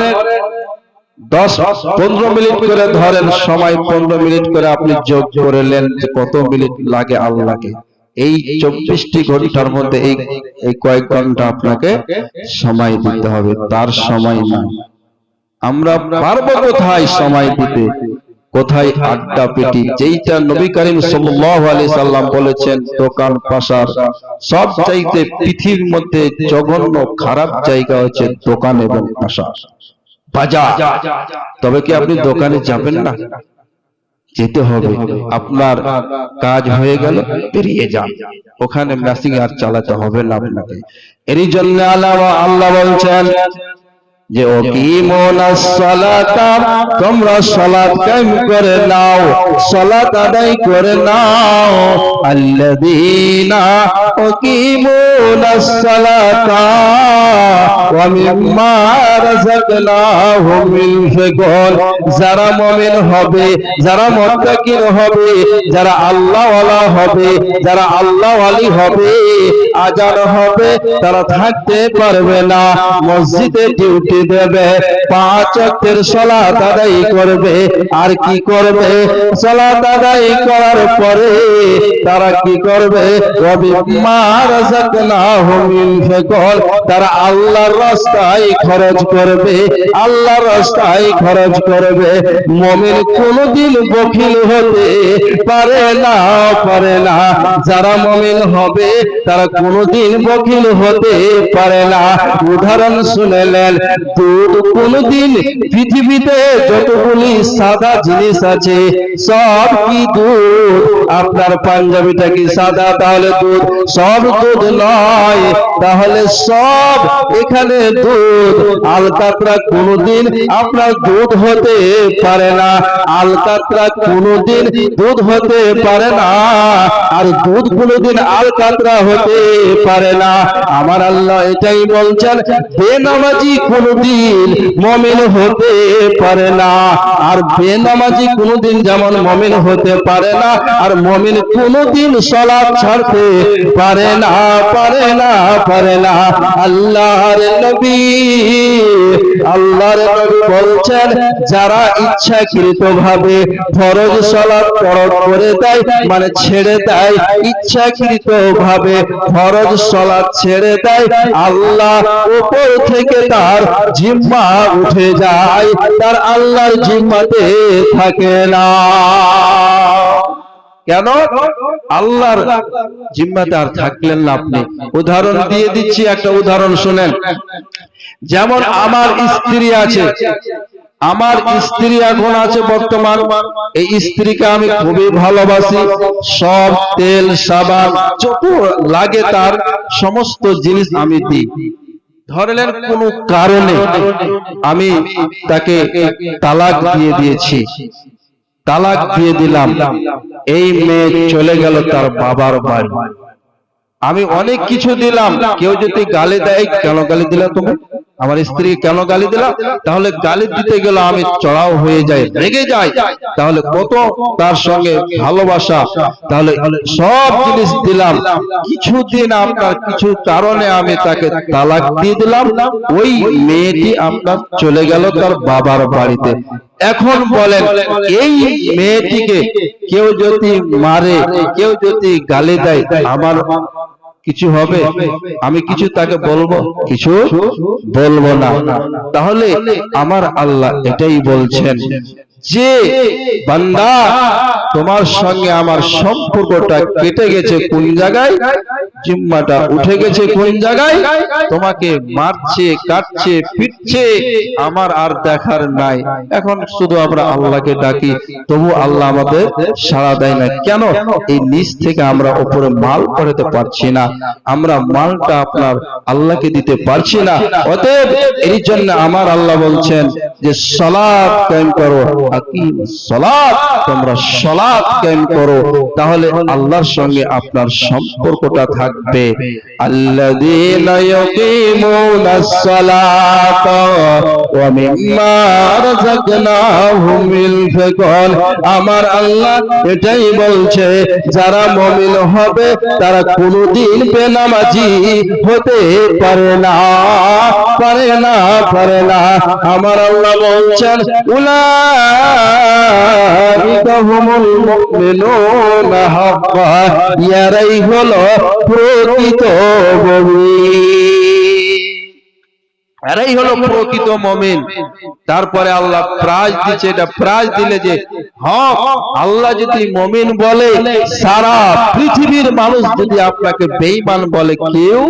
10-15 মিনিট করে ধরেন সময়, 15 মিনিট করে আপনি যোগ করলেন যে কত মিনিট লাগে আল্লাহকে। এই 24টি ঘন্টার মধ্যে এই কয়েক ঘন্টা আপনাকে সময় দিতে হবে, তার সময় না। আমরা পারবো কোথায় সময় দিতে? কোথায় আড্ডা পেটি, যেইটা নবী করিম সাল্লাল্লাহু আলাইহি সাল্লাম বলেছেন দোকান পাশার সব চাইতে পৃথিবীর মধ্যে জঘন্য খারাপ জায়গা হচ্ছে দোকান এবং পাশার বাজার। তবে কি আপনি দোকানে যাবেন না? যেতে হবে। আপনার কাজ হয়ে গেল, বেরিয়ে যান, ওখানে মেশিন আর চালাতে হবে না আপনাকে। এরই জন্য আল্লাহ বলছেন যে ওকিমুনাস সালাতা, তোমরা সালাত কায়েম করে নাও, সালাত আদায় করে নাও। আল্লাযীনা ওকিমুনাস সালাতা ওয়া মিম্মা রাযাকনাহুম ইউনফিকুন, যারা মুমিন হবে, যারা মুত্তাকিন হবে, যারা আল্লাহ ওয়ালা হবে, যারা আল্লাহ ওয়ালি হবে, আজান হবে, তারা থাকতে পারবে না, মসজিদে ডিউটি দেবে, 5 ওয়াক্তের সালাত আদায় করবে। আর কি করবে? সালাত আদায় করার পরে তারা কি করবে? ওয়াবিম্মা রাযাকনাহুম ইউনফিকুন, তারা আল্লাহর রাস্তায় খরচ করবে, আল্লাহর রাস্তায় খরচ করবে। মুমিন কোনদিন বখিল হতে পারে না, পারে না। যারা মুমিন হবে তারা কোনদিন বখিল হতে পারে না। উদাহরণ শুনলেন, দুধ কোনদিন পৃথিবীতে যতগুলি সাদা জিনিস আছে সব কি দুধ? আপনার পাঞ্জাবিটা কি সাদা? তাহলে দুধ সব দুধ নয়, তাহলে সব এখানে দুধ। আলকাতরা কোনদিন আপনার দুধ হতে পারে না, আলকাতরা কোনদিন দুধ হতে পারে না, আর দুধ কোনদিন আলকাতরা হতে পারে না। আমার আল্লাহ এটাই বলছেন, বেনামাজি কোনদিন মুমিন হতে পারে না, আর বেনামাজি কোনদিন যেমন মুমিন হতে পারে না, আর মুমিন কোনদিন সালাত ছাড়তে পারে না, পারে না, পারে না। আল্লাহর নবী বলছেন, যারা ইচ্ছাকৃতভাবে ফরজ সালাত তরক করে দেয়, মানে ছেড়ে দেয়, ইচ্ছাকৃতভাবে ফরজ সালাত ছেড়ে দেয়, আল্লাহ উপর থেকে তার জিম্মা উঠে যায়, তার আল্লাহর জিম্মাতে থাকে না। কেন? আল্লাহর জিম্মাতে আর থাকলেন না আপনি। উদাহরণ দিয়ে দিচ্ছি, একটা উদাহরণ শুনেন। যেমন আমার স্ত্রী আছে, আমার স্ত্রী এখন আছে বর্তমান, এই স্ত্রীকে আমি খুবই ভালোবাসি, সব তেল সাবান যত লাগে তার সমস্ত জিনিস আমি দিই। ধরলেন কোনো কারণে আমি তাকে তালাক দিয়ে দিয়েছি, তালাক দিয়ে দিলাম, এই মেয়ে চলে গেল তার বাবার বাড়ি। আমি অনেক কিছু দিলাম, কেউ যদি গালি দেয়, কেন গালি দিলা তুমি, আমার স্ত্রী কেন গালি দিলা, তাহলে গালি দিতে গেলে আমি চড়াও হয়ে যাই, রেগে যাই, তাহলে কত তার সঙ্গে ভালোবাসা, তাহলে সব জিনিস দিলাম, কিছুদিন আপনার কিছু কারণে আমি তাকে তালাক দিয়ে দিলাম, ওই মেয়েটি আপনার চলে গেল তার বাবার বাড়িতে। এখন বলেন, এই মেয়েটিকে কেউ যদি মারে, কেউ যদি গালি দেয়, আমার কিছু হবে? আমি কিছু তাকে বলবো? কিছু বলবো না। তাহলে আমার আল্লাহ এটাই বলছেন যে, বান্দা তোমার সঙ্গে আমার সম্পর্কটা কেটে গেছে কোন জায়গায়, জিম্মাটা উঠে গেছে কোন জায়গায়, তোমাকে মারছে, কাটছে, পিটছে, আমার আর দেখার নাই। এখন শুধু আমরা আল্লাহকে ডাকি, তবু আল্লাহ আমাদের সাড়া দেয় না। কেন? এই নিচ থেকে আমরা উপরে মাল করতে পারছি না, আমরা মালটা আপনার আল্লাহকে দিতে পারছি না। অতএব এই জন্য আমার আল্লাহ বলছেন যে সালাত কায়েম করো, সালাত, তোমরা সালাত কায়েম করো, তাহলে আল্লাহর সঙ্গে আপনার সম্পর্কটা থাকবে। আল্লাযীনা ইয়াকিমুনাস সালাতা ওয়া মিম্মা রাযাকনাহুম ইউনফিকুন। আমার আল্লাহ এটাই বলছে, যারা মুমিন হবে তারা কোনদিন বেনামাজি হতে পারে না, পারে না, পারে না। আমার আল্লাহ বলছেন, উলাইকা হুমুল মুমিনুনা হাক্কান, ইয়ারাই হলো প্রকৃত মুমিন, এরাই হলো প্রকৃত মুমিন। তারপরে আল্লাহ প্রাইজ দিচ্ছে, এটা প্রাইজ দিলে যে হক, আল্লাহ যদি মুমিন বলে, সারা পৃথিবীর মানুষ যদি আপনাকে বেঈমান বলে, কেউ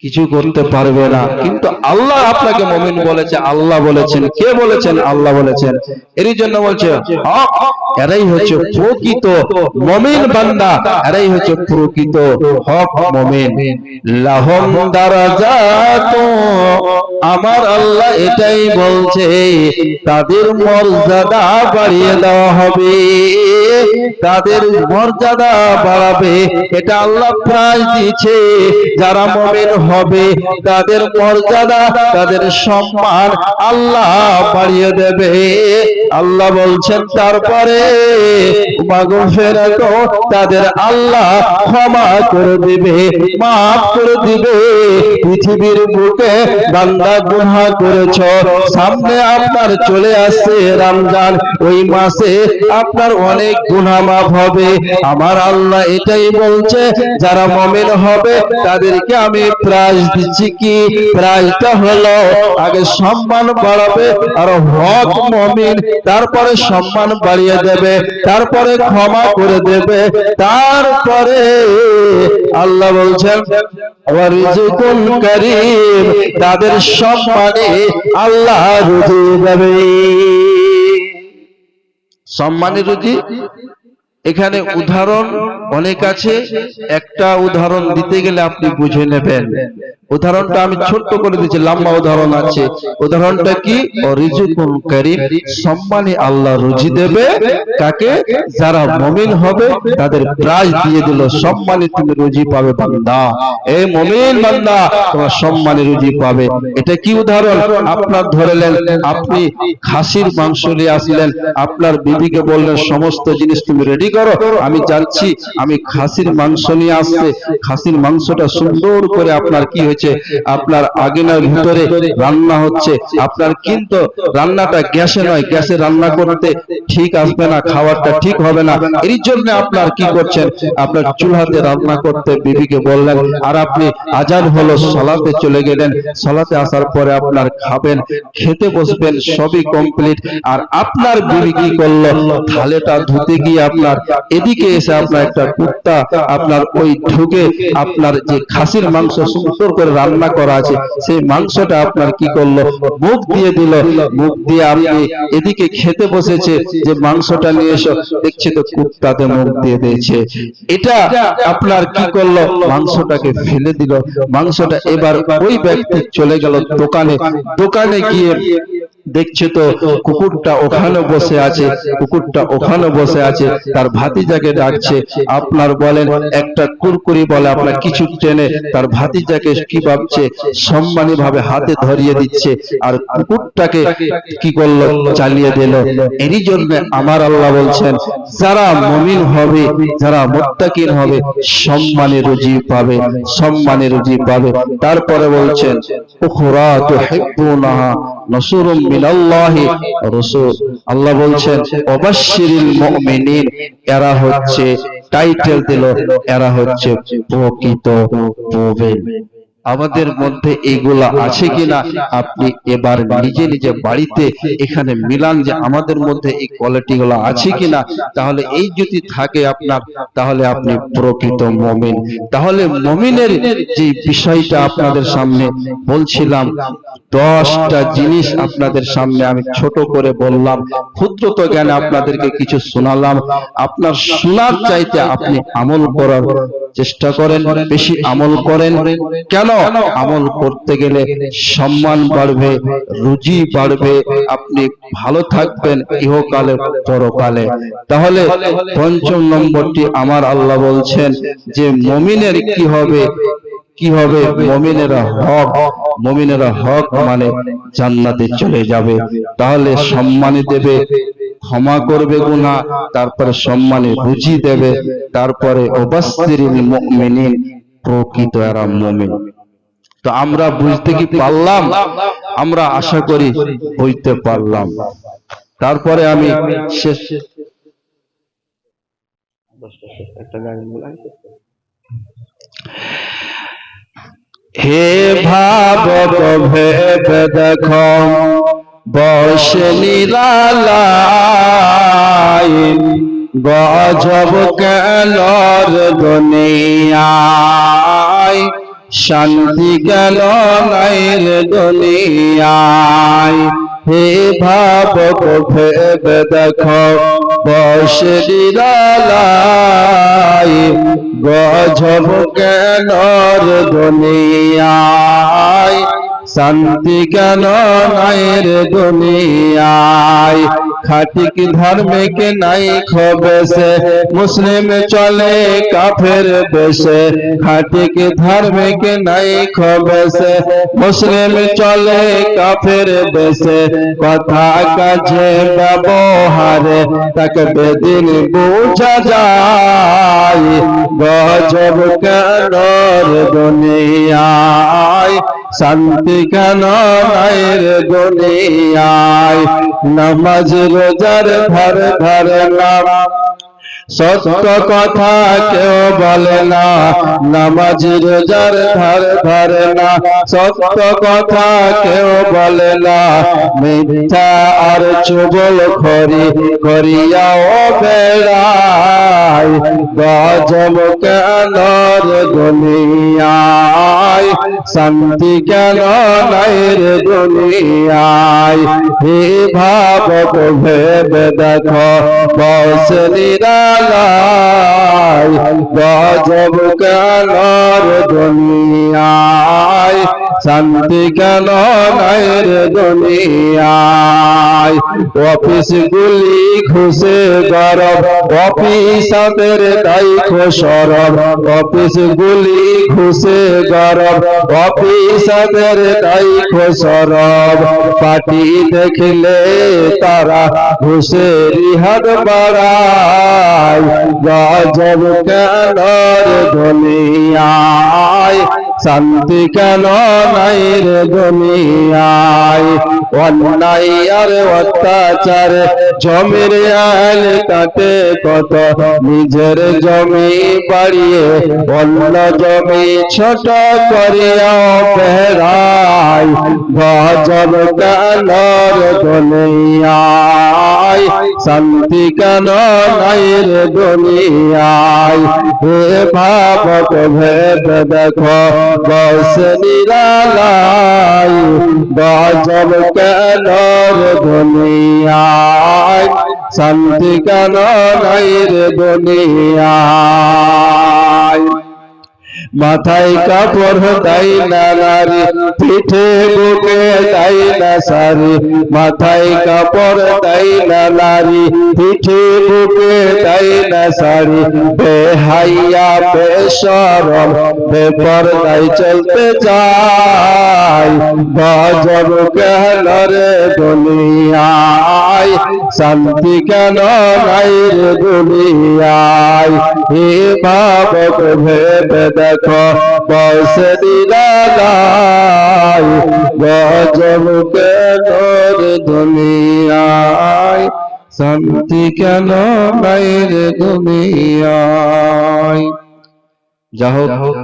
কিছু করতে পারবে না। কিন্তু আল্লাহ আপনাকে মুমিন বলেছে, আল্লাহ বলেছেন। কে বলেছেন? আল্লাহ বলেছেন। এরই জন্য বলছে হক, এরাই হচ্ছে প্রকৃত মুমিন বান্দা, এরাই হচ্ছে প্রকৃত হক মুমিন। লাহুম দারাজাতু, আমার আল্লাহ এটাই বলছে, তাদের মর্যাদা বাড়িয়ে দেওয়া হবে, তাদের মর্যাদা বাড়াবে, এটা আল্লাহ প্রাইজ দিয়েছে। যারা মুমিন হবে তাদের মর্যাদা, তাদের সম্মান আল্লাহ বাড়িয়ে দেবে। আল্লাহ বলছেন, তারপরে মাগফিরাত, তাদের আল্লাহ ক্ষমা করে দিবে, মাফ করে দিবে। পৃথিবীর বুকে বান্দা গুনাহ করেছো, সামনে আপনার চলে আসছে রমজান, ওই মাসে আপনার অনেক গুনাহ মাফ হবে। আমার আল্লাহ এটাই বলছে, যারা মুমিন হবে তাদেরকে আমি প্রাইজ দিচ্ছি। কি প্রাইজটা? হলো আগে সম্মান বাড়াবে, আর হক মুমিন, তারপরে সম্মান বাড়িয়ে দেবে, তারপরে ক্ষমা করে দেবে, তারপরে আল্লাহ বলছেন ওয়ারিজকুন কারীম, তাদের সম্মানে আল্লাহ রুজি দেবে। সম্মানের রুজি, এখানে উদাহরণ অনেক আছে, একটা উদাহরণ দিতে গেলে আপনি বুঝে নেবেন। উদাহরণটা আমি ছোট্ট করে দিচ্ছি, লম্বা উদাহরণ আছে। উদাহরণটা কি? রিজকুন কারীম, সম্মানী আল্লাহ রুজি দেবে কাকে? যারা মুমিন হবে তাদের প্রাইজ দিয়ে দিল, সম্মানী তুমি রুজি পাবে বান্দা, এই মুমিন বান্দা তোমার সম্মানী রুজি পাবে। এটা কি উদাহরণ? আপনার ধরলেন আপনি খাসির মাংস নিয়ে আসলেন, আপনার বিবিকে বললেন সমস্ত জিনিস তুমি রেডি করো, আমি যাচ্ছি, আমি খাসির মাংস নিয়ে আসছে। খাসির মাংসটা সুন্দর করে আপনার কি হয়েছে, আপনার আগুনের ভিতরে রান্না হচ্ছে, আপনার কিন্তু রান্নাটা গ্যাসে নয়, গ্যাসে রান্না করতে ঠিক আসবে না, খাবারটা ঠিক হবে না। এই জন্য আপনার কি করছেন, আপনার চুলাতে রান্না করতে বিবিকে বললেন, আর আপনি আজান হলো সালাতে চলে গেলেন, সালাতে আসার পরে আপনার খাবেন, খেতে বসবেন, সবই কমপ্লিট। আর আপনার বিবি কি করলো, থালেটা ধুতে গিয়ে আপনার এদিকে এসে আপনার একটা কুত্তা আপনার ওই ঢুকে আপনার যে খাসির মাংস সুন্দর করে রান্না করা আছে সেই মাংসটা আপনার কি করলো, মুখ দিয়ে দিল। মুখ দিয়ে আপনি এদিকে খেতে বসেছে, যে মাংসটা নিয়ে এসো, দেখছি তো কুত্তাতে মুখ দিয়ে দিয়েছে। এটা আপনার কি করলো, মাংসটাকে ফেলে দিল। মাংসটা এবার ওই ব্যক্তি চলে গেল দোকানে, দোকানে গিয়ে দেখছে তো কুকুরটা ওখানে বসে আছে, কুকুরটা ওখানে বসে আছে, তার ভাতিজাকে ডাকছে। আপনার বলেন একটা কুরকুরি বলে আপনার কিছু টেনে তার ভাতিজাকে কি ভাবছে, সম্মানী ভাবে হাতে ধরিয়ে দিচ্ছে, আর কুকুরটাকে কি করলো, চালিয়ে দিল। এরই জন্য আমার আল্লাহ বলছেন যারা মুমিন হবে, যারা মুত্তাকিন হবে, সম্মানী রুজি পাবে, সম্মানী রুজি পাবে। তারপরে বলছেন উখরা তুহিব্বুনাহা নাসরুম মিনাল্লাহি রাসূল, আল্লাহ বলছেন ওয়াবাশশিরিল মুমিনিন, এরা হচ্ছে টাইটেল দিল, এরা হচ্ছে প্রকৃত মুমিন। আমাদের মধ্যে এইগুলা আছে কিনা আপনি এবার নিজে নিজে বাড়িতে এখানে মিলান, যে আমাদের মধ্যে এই কোয়ালিটি গুলো আছে কিনা। তাহলে এই যদি থাকে আপনার, তাহলে আপনি প্রকৃত মুমিন। তাহলে মুমিনের যে বিষয়টা আপনাদের সামনে বলছিলাম, 10টা জিনিস আপনাদের সামনে আমি ছোট করে বললাম, ক্ষুদ্রত জ্ঞানে আপনাদেরকে কিছু শোনালাম। আপনার শোনার চাইতে আপনি আমল করার চেষ্টা করেন, বেশি আমল করেন। কেন? আমল করতে গেলে সম্মান বাড়বে, রুজি বাড়বে, আপনি ভালো থাকবেন ইহকালে পরকালে। তাহলে 5ম নম্বরটি আমার আল্লাহ বলছেন যে মুমিনের কি হবে, কি হবে, মুমিনেরা হক, মুমিনেরা হক মানে জান্নাতে চলে যাবে। তাহলে সম্মানী দেবে, ক্ষমা করবে গুনাহ, তারপরে সম্মানে রুজি দেবে, তারপরে ওয়াবাশশিরিল মুমিনিন, প্রকৃত এরা মুমিন। তো আমরা বুঝতে কি পারলাম? আমরা আশা করি বুঝতে পারলাম। তারপরে আমি শেষ হে ভাবক ভেবে দেখো, বসে নিরালায় গজব কেলর দুনিয়ায়, শান্তি গেল নাইর দুনিয়ায়। হে ভাবক ভেবে দেখো, বসে নিরালায় গজব কেলর দুনিয়ায়, শান্তি কেন নাইর দুনিয়ায়। খাটিক ধার্মিক নাই খবেশে, মুসলিম চলে কাফের বেশে। খাটিক ধার্মিক নাই খবেশে, মুসলিম চলে কাফের বেশে। কথা কাজে ব্যবহারে তাকে বেদিন বোঝা যায়, গজব কেন দুনিয়ায়, শান্তি কেন নাইর দুনিয়ায়। নামাজ রোজার ধার ধারে নাম, সত্য কথা কেউ বলে না। নামাজ রোজার ধার ধারে না, সত্য কথা কেউ বলে না। মিথ্যা আর চুগলখড়ি করিয়াও বেড়ায়, গজব কেন দুনিয়ায়, শান্তি কেন নাই রে দুনিয়ায়। হে ভাবক ভেবে দেখো বস নিরালায়, গজব কেন রে দুনিয়ায়, শান্তি কেন নাই রে দুনিয়ায়। অফিস গুলি ঘুষে গরব, অফিসারদের তাই খোসরব, অফিস গুলি ঘুষে গরব, অফিসারদের তাই খোসরব। পার্টি দেখলে তারা ঘুষের হাত বাড়ায়, গজব কেন রে দুনিয়ায়, শান্তি কেন নাই রে দুনিয়ায়। অন্যায় আর অত্যাচার জমির আইল কাটে কত, নিজের জমি বাড়িয়ে অন্য জমি ছোট করিয়া বেড়ায়, গজব কেন রে দুনিয়ায়, শান্তি কেন নাই রে দুনিয়ায়। হে ভাবক ভেবে দেখো বস নিরালায়, গজব কেন রে দুনিয়ায়, শান্তি কেন নাই রে দুনিয়ায়। মাথায় কাপড় দেয় না নারী, পিঠে বুকে দেয় না শাড়ি, মাথায় কাপড় দেয় না নারী, পিঠে বুকে দেয় না শাড়ি। বেহাইয়া বেশরম বেপরদায় চলতে যায়, গজব কেন রে দুনিয়ায়, শান্তি কেন নাই রে দুনিয়ায়। হে ভাবক ভেবে দেখো বস নিরালায়, গজব কেন রে দুনিয়ায়, শান্তি কেন নাই রে দুনিয়ায়। যা হোক